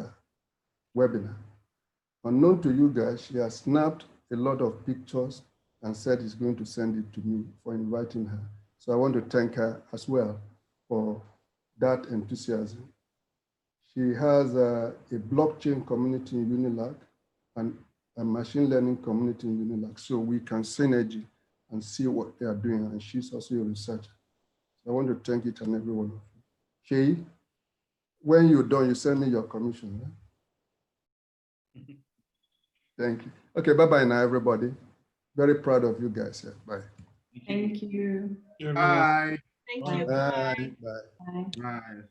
webinar. Unknown to you guys, she has snapped a lot of pictures and said he's going to send it to me for inviting her. So I want to thank her as well for that enthusiasm. She has a blockchain community in UNILAG and a machine learning community in UNILAG, so we can synergy and see what they are doing, and she's also a researcher. So I want to thank each and every one of you. Shay, when you're done, you send me your commission. Right? Thank you. Okay, bye-bye now, everybody. Very proud of you guys here. Bye. Thank you. Bye. Thank you. Bye. Bye. Bye. Bye.